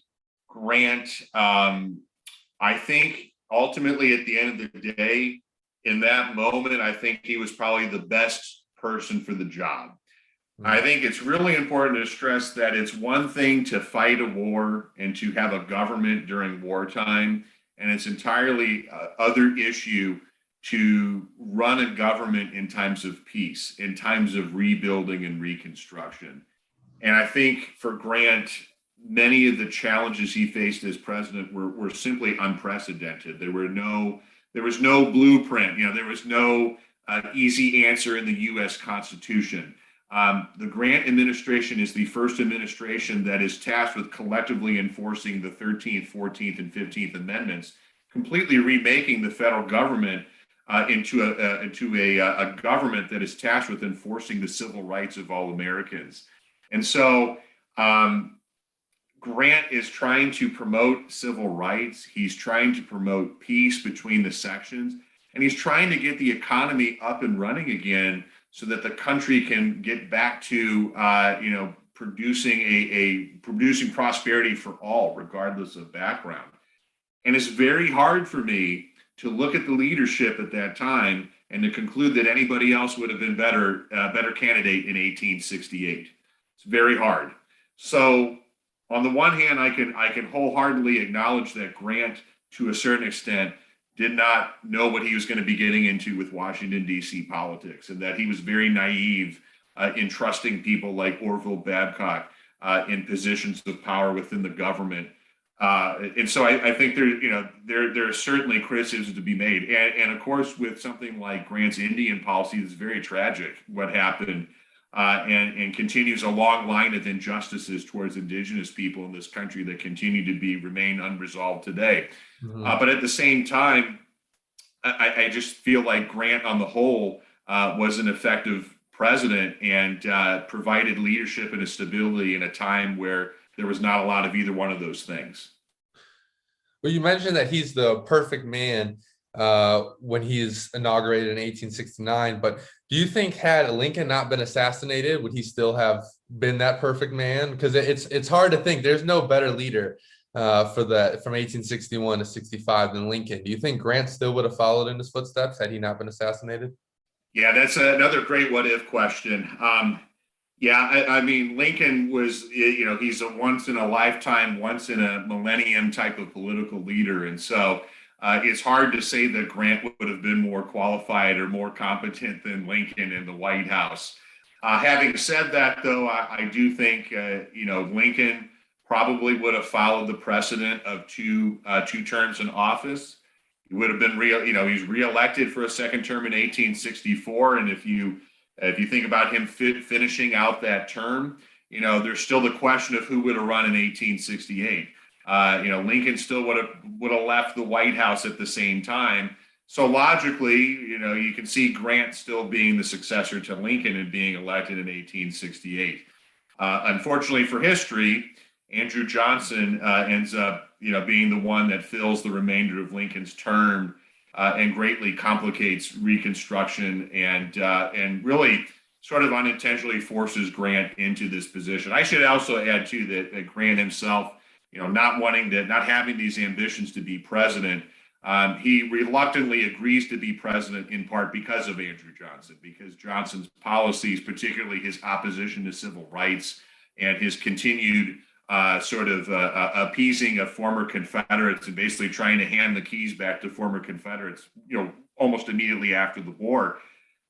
Grant, I think ultimately at the end of the day, in that moment, I think he was probably the best person for the job. I think it's really important to stress that it's one thing to fight a war and to have a government during wartime, and it's entirely other issue to run a government in times of peace, in times of rebuilding and reconstruction. And I think for Grant, many of the challenges he faced as president were simply unprecedented. There was no blueprint. There was no easy answer in the U.S. Constitution. The Grant administration is the first administration that is tasked with collectively enforcing the 13th, 14th, and 15th Amendments, completely remaking the federal government into a government that is tasked with enforcing the civil rights of all Americans. And so Grant is trying to promote civil rights. He's trying to promote peace between the sections, and he's trying to get the economy up and running again so that the country can get back to producing prosperity for all, regardless of background. And it's very hard for me to look at the leadership at that time and to conclude that anybody else would have been better candidate in 1868. It's very hard. So on the one hand, I can wholeheartedly acknowledge that Grant, to a certain extent, did not know what he was going to be getting into with Washington, D.C. politics, and that he was very naive in trusting people like Orville Babcock in positions of power within the government. And so I think there are certainly criticisms to be made. And of course, with something like Grant's Indian policy, it's very tragic what happened and continues a long line of injustices towards indigenous people in this country that continue to remain unresolved today. Mm-hmm. But at the same time, I just feel like Grant on the whole was an effective president and provided leadership and a stability in a time where there was not a lot of either one of those things. Well, you mentioned that he's the perfect man when he is inaugurated in 1869, but do you think had Lincoln not been assassinated, would he still have been that perfect man? Because it's hard to think there's no better leader from 1861 to 65 than Lincoln. Do you think Grant still would have followed in his footsteps had he not been assassinated? Yeah, that's another great what if question. I mean, Lincoln was, he's a once in a lifetime, once in a millennium type of political leader. And so it's hard to say that Grant would have been more qualified or more competent than Lincoln in the White House. Having said that, though, I do think, Lincoln probably would have followed the precedent of two terms in office. He would have been he's reelected for a second term in 1864. And if you think about him finishing out that term, there's still the question of who would have run in 1868. Lincoln still would have left the White House at the same time. So logically, you can see Grant still being the successor to Lincoln and being elected in 1868. Unfortunately for history, Andrew Johnson ends up, being the one that fills the remainder of Lincoln's term and greatly complicates Reconstruction and really sort of unintentionally forces Grant into this position. I should also add too that Grant himself, not having these ambitions to be president, he reluctantly agrees to be president in part because of Andrew Johnson, because Johnson's policies, particularly his opposition to civil rights and his continued appeasing of former Confederates and basically trying to hand the keys back to former Confederates, almost immediately after the war.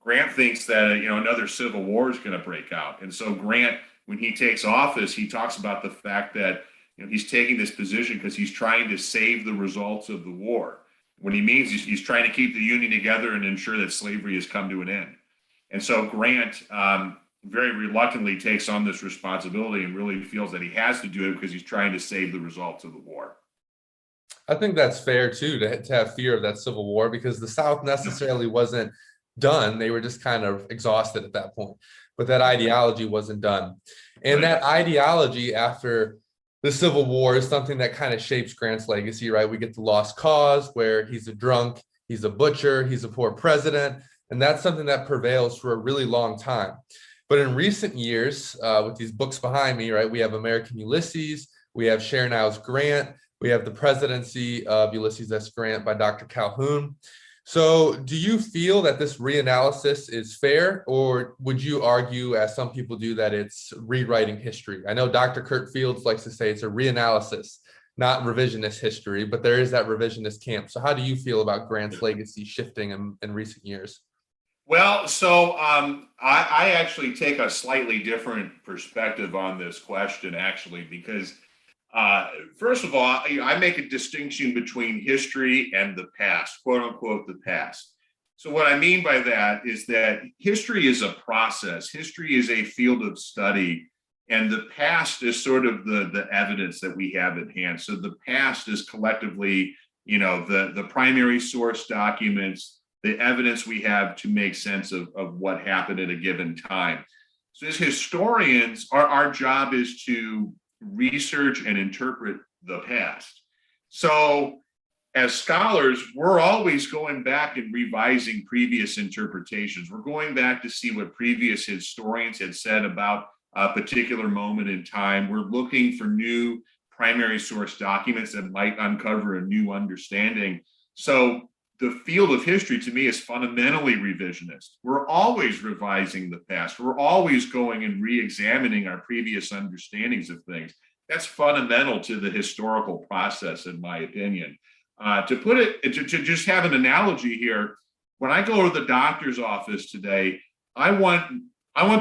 Grant thinks that, another civil war is going to break out. And so Grant, when he takes office, he talks about the fact that, he's taking this position because he's trying to save the results of the war. What he means is he's trying to keep the Union together and ensure that slavery has come to an end. And so Grant very reluctantly takes on this responsibility and really feels that he has to do it because he's trying to save the results of the war. I think that's fair too, to have fear of that Civil War, because the South necessarily wasn't done. They were just kind of exhausted at that point, but that ideology wasn't done. And that ideology after the Civil War is something that kind of shapes Grant's legacy, right? We get the Lost Cause, where he's a drunk, he's a butcher, he's a poor president, and that's something that prevails for a really long time. But in recent years, with these books behind me, right, we have American Ulysses, we have Chernows Grant, we have the Presidency of Ulysses S. Grant by Dr. Calhoun. So do you feel that this reanalysis is fair, or would you argue, as some people do, that it's rewriting history? I know Dr. Kurt Fields likes to say it's a reanalysis, not revisionist history, but there is that revisionist camp. So how do you feel about Grant's legacy shifting in recent years? Well, so I actually take a slightly different perspective on this question, actually, because first of all, I make a distinction between history and the past, quote unquote, the past. So what I mean by that is that history is a process. History is a field of study, and the past is sort of the evidence that we have at hand. So the past is collectively, the primary source documents, the evidence we have to make sense of what happened at a given time. So as historians, our job is to research and interpret the past. So as scholars, we're always going back and revising previous interpretations. We're going back to see what previous historians had said about a particular moment in time. We're looking for new primary source documents that might uncover a new understanding. So the field of history, to me, is fundamentally revisionist. We're always revising the past. We're always going and re-examining our previous understandings of things. That's fundamental to the historical process, in my opinion. To just have an analogy here, when I go to the doctor's office today, I want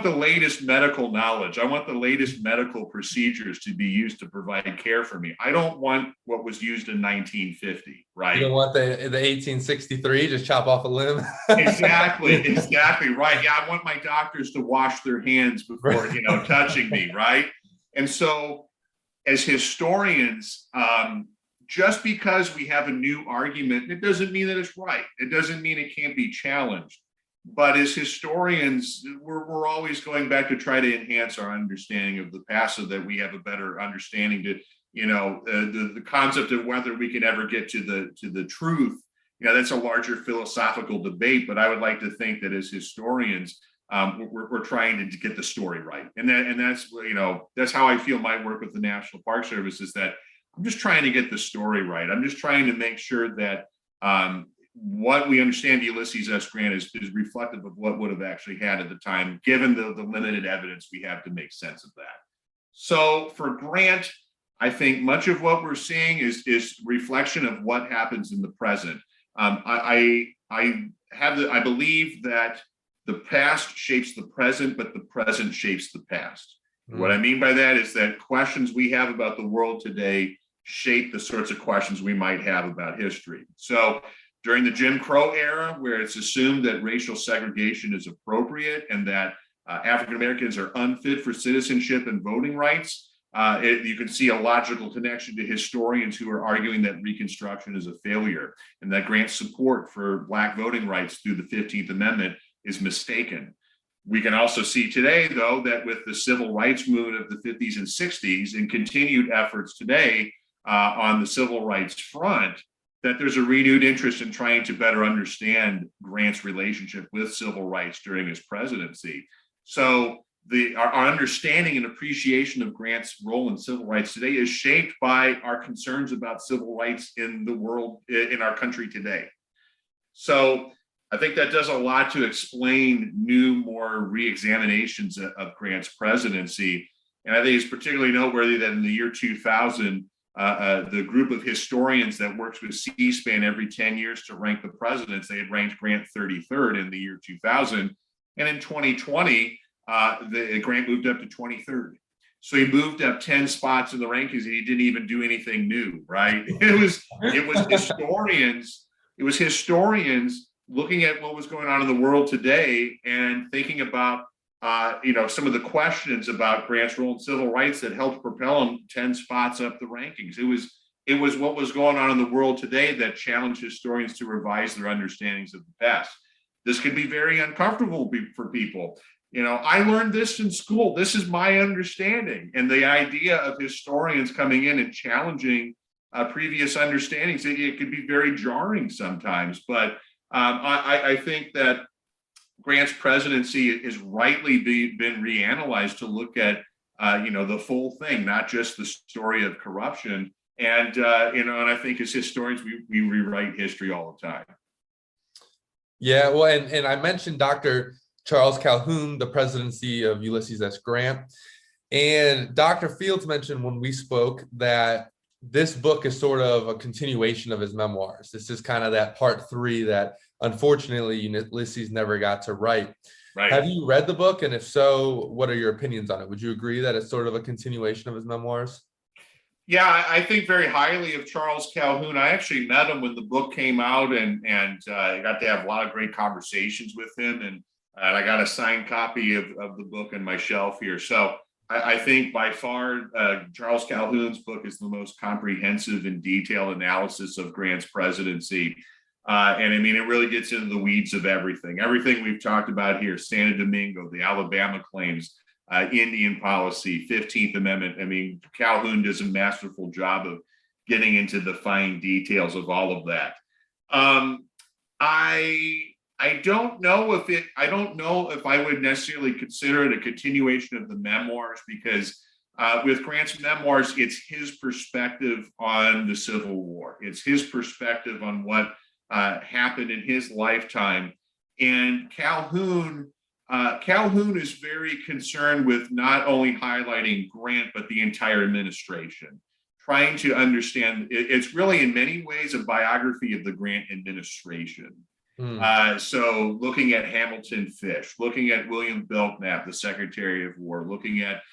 the latest medical knowledge. I want the latest medical procedures to be used to provide care for me. I don't want what was used in 1950, right? You don't want the 1863, just chop off a limb? Exactly right. Yeah, I want my doctors to wash their hands before, touching me, right? And so as historians, just because we have a new argument, it doesn't mean that it's right. It doesn't mean it can't be challenged. But as historians, we're always going back to try to enhance our understanding of the past so that we have a better understanding to, the concept of whether we can ever get to the truth. That's a larger philosophical debate, but I would like to think that as historians, we're trying to get the story right. And that's how I feel my work with the National Park Service is that I'm just trying to get the story right. I'm just trying to make sure that what we understand Ulysses S. Grant is reflective of what would have actually had at the time, given the limited evidence we have to make sense of that. So for Grant, I think much of what we're seeing is reflection of what happens in the present. I believe that the past shapes the present, but the present shapes the past. What I mean by that is that questions we have about the world today shape the sorts of questions we might have about history. So during the Jim Crow era, where it's assumed that racial segregation is appropriate and that African Americans are unfit for citizenship and voting rights, You can see a logical connection to historians who are arguing that Reconstruction is a failure and that Grant's support for Black voting rights through the 15th Amendment is mistaken. We can also see today, though, that with the civil rights movement of the 50s and 60s and continued efforts today on the civil rights front, that there's a renewed interest in trying to better understand Grant's relationship with civil rights during his presidency. So our understanding and appreciation of Grant's role in civil rights today is shaped by our concerns about civil rights in the world, in our country today. So I think that does a lot to explain new, more re-examinations of Grant's presidency. And I think it's particularly noteworthy that in the year 2000, the group of historians that works with C-SPAN every 10 years to rank the presidents, they had ranked Grant 33rd in the year 2000. And in 2020, Grant moved up to 23rd. So he moved up 10 spots in the rankings and he didn't even do anything new, right? It was historians looking at what was going on in the world today and thinking about some of the questions about Grant's role in civil rights that helped propel him 10 spots up the rankings. It was what was going on in the world today that challenged historians to revise their understandings of the past. This could be very uncomfortable for people. I learned this in school. This is my understanding. And the idea of historians coming in and challenging previous understandings, it could be very jarring sometimes. But I think that Grant's presidency has rightly been reanalyzed to look at, the full thing, not just the story of corruption. And, and I think as historians, we rewrite history all the time. Yeah, well, and I mentioned Dr. Charles Calhoun, the presidency of Ulysses S. Grant. And Dr. Fields mentioned when we spoke that this book is sort of a continuation of his memoirs. This is kind of that part 3 that unfortunately Ulysses never got to write. Right. Have you read the book? And if so, what are your opinions on it? Would you agree that it's sort of a continuation of his memoirs? Yeah, I think very highly of Charles Calhoun. I actually met him when the book came out and I got to have a lot of great conversations with him. And I got a signed copy of the book on my shelf here. So I think by far, Charles Calhoun's book is the most comprehensive and detailed analysis of Grant's presidency. And I mean, it really gets into the weeds of everything we've talked about here: Santo Domingo, the Alabama claims, Indian policy, 15th Amendment. I mean, Calhoun does a masterful job of getting into the fine details of all of that. I don't know if I would necessarily consider it a continuation of the memoirs, because with Grant's memoirs, it's his perspective on the Civil War. It's his perspective on what happened in his lifetime. And Calhoun is very concerned with not only highlighting Grant, but the entire administration, trying to understand. It's really in many ways a biography of the Grant administration. So looking at Hamilton Fish, looking at William Belknap, the Secretary of War, looking at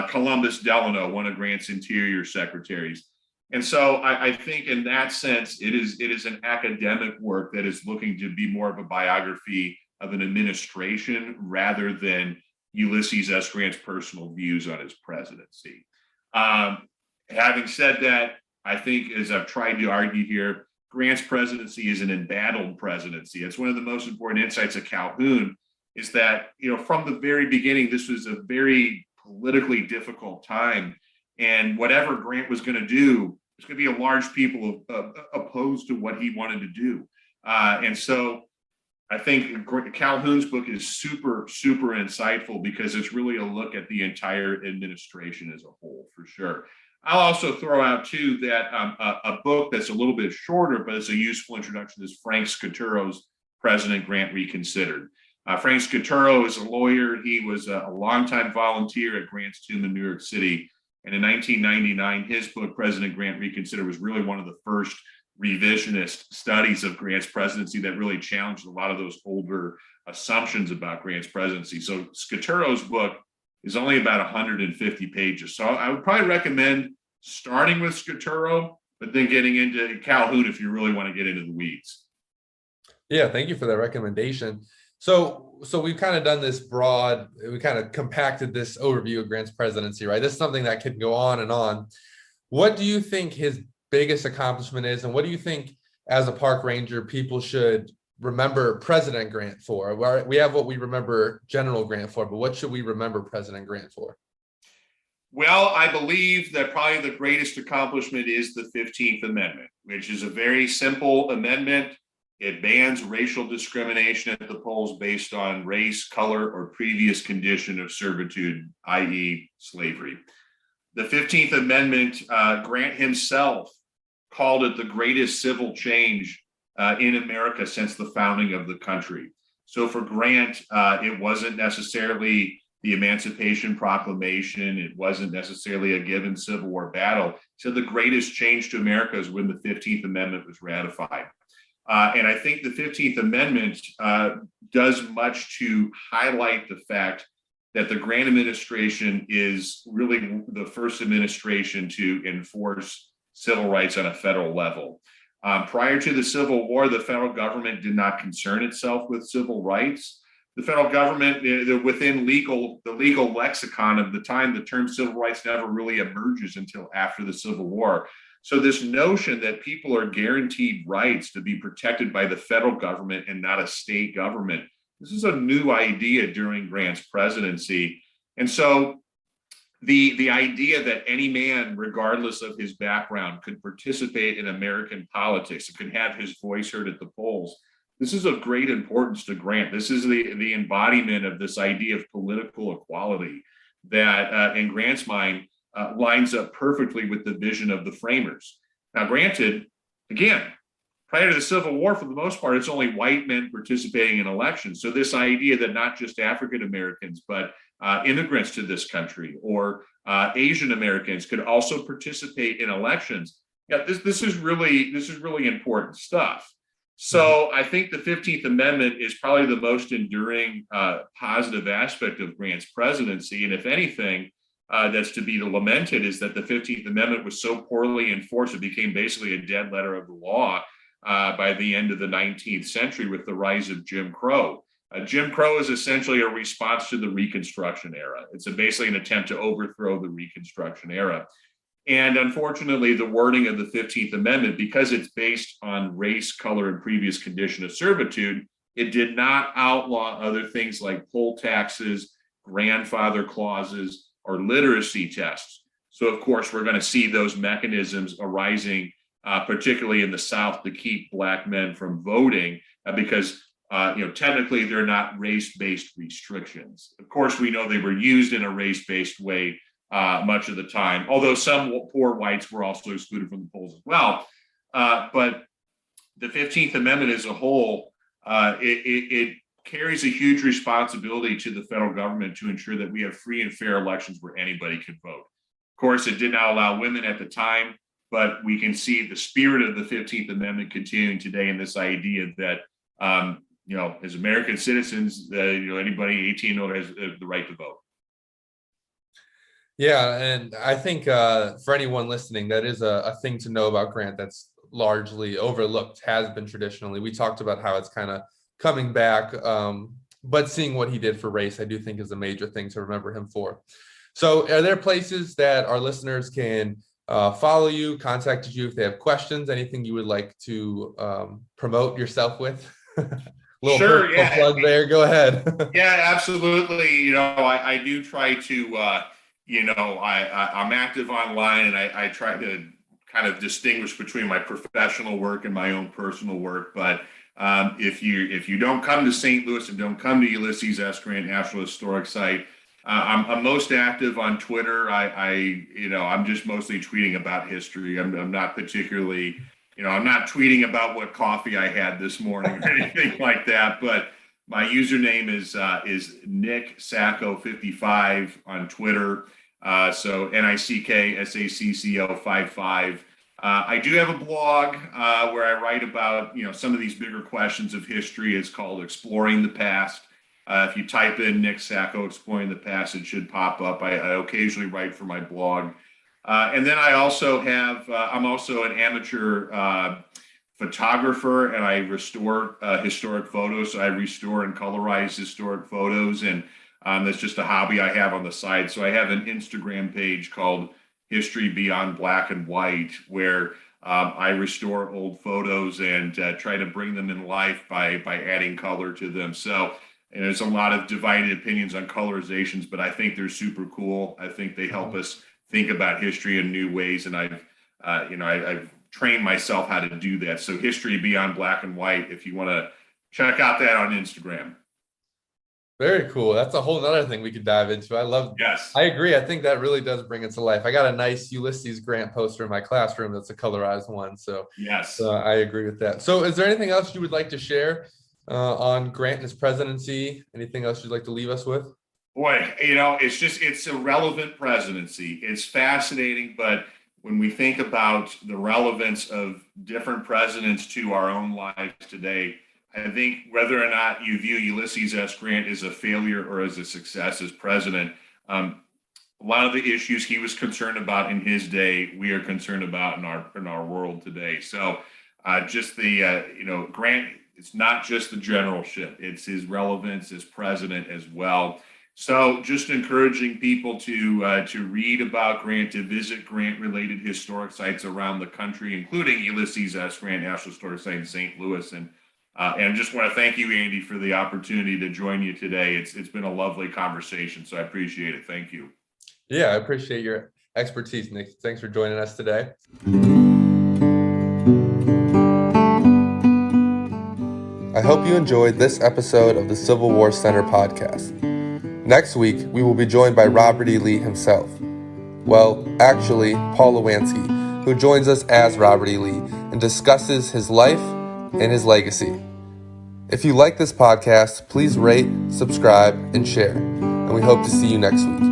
Columbus Delano, one of Grant's interior secretaries. And so I think in that sense, it is an academic work that is looking to be more of a biography of an administration rather than Ulysses S. Grant's personal views on his presidency. Having said that, I think, as I've tried to argue here, Grant's presidency is an embattled presidency. It's one of the most important insights of Calhoun is that, from the very beginning, this was a very politically difficult time. And whatever Grant was going to do, there's going to be a large people opposed to what he wanted to do. And so I think Calhoun's book is super, super insightful because it's really a look at the entire administration as a whole, for sure. I'll also throw out, too, that a book that's a little bit shorter, but it's a useful introduction, is Frank Scaturo's President Grant Reconsidered. Frank Scaturo is a lawyer. He was a longtime volunteer at Grant's tomb in New York City. And in 1999, his book, President Grant Reconsidered, was really one of the first revisionist studies of Grant's presidency that really challenged a lot of those older assumptions about Grant's presidency. So Scaturo's book is only about 150 pages. So I would probably recommend starting with Scaturo, but then getting into Calhoun if you really want to get into the weeds. Yeah, thank you for that recommendation. So we've kind of done this broad, we kind of compacted this overview of Grant's presidency, right? This is something that could go on and on. What do you think his biggest accomplishment is, and what do you think, as a park ranger, people should remember President Grant for? We have what we remember General Grant for, but what should we remember President Grant for? Well, I believe that probably the greatest accomplishment is the 15th Amendment, which is a very simple amendment. It bans racial discrimination at the polls based on race, color, or previous condition of servitude, i.e. slavery. The 15th Amendment, Grant himself called it the greatest civil change in America since the founding of the country. So for Grant, it wasn't necessarily the Emancipation Proclamation. It wasn't necessarily a given Civil War battle. So the greatest change to America is when the 15th Amendment was ratified. And I think the 15th Amendment does much to highlight the fact that the Grant administration is really the first administration to enforce civil rights on a federal level. Prior to the Civil War, the federal government did not concern itself with civil rights. The federal government, within the legal lexicon of the time, the term civil rights never really emerges until after the Civil War. So this notion that people are guaranteed rights to be protected by the federal government and not a state government, this is a new idea during Grant's presidency. And so the idea that any man, regardless of his background, could participate in American politics, could have his voice heard at the polls, this is of great importance to Grant. This is the embodiment of this idea of political equality that, in Grant's mind, lines up perfectly with the vision of the framers. Now, granted, again, prior to the Civil War, for the most part, it's only white men participating in elections. So this idea that not just African Americans, but immigrants to this country or Asian Americans could also participate in elections. Yeah, this is really important stuff. So I think the 15th Amendment is probably the most enduring positive aspect of Grant's presidency. And if anything, that's to be lamented is that the 15th Amendment was so poorly enforced, it became basically a dead letter of the law by the end of the 19th century with the rise of Jim Crow. Jim Crow is essentially a response to the Reconstruction era. It's basically an attempt to overthrow the Reconstruction era. And unfortunately, the wording of the 15th Amendment, because it's based on race, color, and previous condition of servitude, it did not outlaw other things like poll taxes, grandfather clauses, or literacy tests. So, of course, we're going to see those mechanisms arising, particularly in the South, to keep Black men from voting because, technically they're not race-based restrictions. Of course, we know they were used in a race-based way much of the time, although some poor whites were also excluded from the polls as well. But the 15th Amendment as a whole, it carries a huge responsibility to the federal government to ensure that we have free and fair elections where anybody could vote. Of course, it did not allow women at the time, but we can see the spirit of the 15th Amendment continuing today in this idea that, as American citizens, anybody 18 or older has the right to vote. Yeah, and I think for anyone listening, that is a thing to know about Grant that's largely overlooked, has been traditionally. We talked about how it's kind of coming back, but seeing what he did for race, I do think is a major thing to remember him for. So are there places that our listeners can follow you, contact you if they have questions, anything you would like to promote yourself with? Sure, yeah. Plug there, go ahead. Yeah, absolutely. I do try to, I'm active online and I try to kind of distinguish between my professional work and my own personal work. But if you don't come to St. Louis and don't come to Ulysses S. Grant National Historic Site, I'm most active on Twitter. I'm just mostly tweeting about history. I'm not particularly, I'm not tweeting about what coffee I had this morning or anything like that. But my username is Nick Sacco 55 on Twitter. So NICKSACCO 55. I do have a blog where I write about some of these bigger questions of history. It's called Exploring the Past. If you type in Nick Sacco Exploring the Past, it should pop up. I occasionally write for my blog. And then I also have, I'm also an amateur photographer, and I restore historic photos. So I restore and colorize historic photos, and that's just a hobby I have on the side. So I have an Instagram page called History Beyond Black and White, where I restore old photos and try to bring them in life by adding color to them. So, and there's a lot of divided opinions on colorizations, but I think they're super cool. I think they help us think about history in new ways, and I've trained myself how to do that. So, History Beyond Black and White. If you want to check out that on Instagram. Very cool. That's a whole nother thing we could dive into. Yes. I agree. I think that really does bring it to life. I got a nice Ulysses Grant poster in my classroom that's a colorized one. So Yes. I agree with that. So is there anything else you would like to share on Grant and his presidency? Anything else you'd like to leave us with? Boy, it's a relevant presidency. It's fascinating, but when we think about the relevance of different presidents to our own lives today, I think whether or not you view Ulysses S. Grant as a failure or as a success as president, a lot of the issues he was concerned about in his day, we are concerned about in our world today. So, just the Grant, it's not just the generalship; it's his relevance as president as well. So, just encouraging people to read about Grant, to visit Grant-related historic sites around the country, including Ulysses S. Grant National Historic Site in St. Louis, and just want to thank you, Andy, for the opportunity to join you today. It's been a lovely conversation, so I appreciate it. Thank you. Yeah, I appreciate your expertise, Nick. Thanks for joining us today. I hope you enjoyed this episode of the Civil War Center podcast. Next week, we will be joined by Robert E. Lee himself. Well, actually, Paul Lewanski, who joins us as Robert E. Lee and discusses his life and his legacy. If you like this podcast, please rate, subscribe, and share. And we hope to see you next week.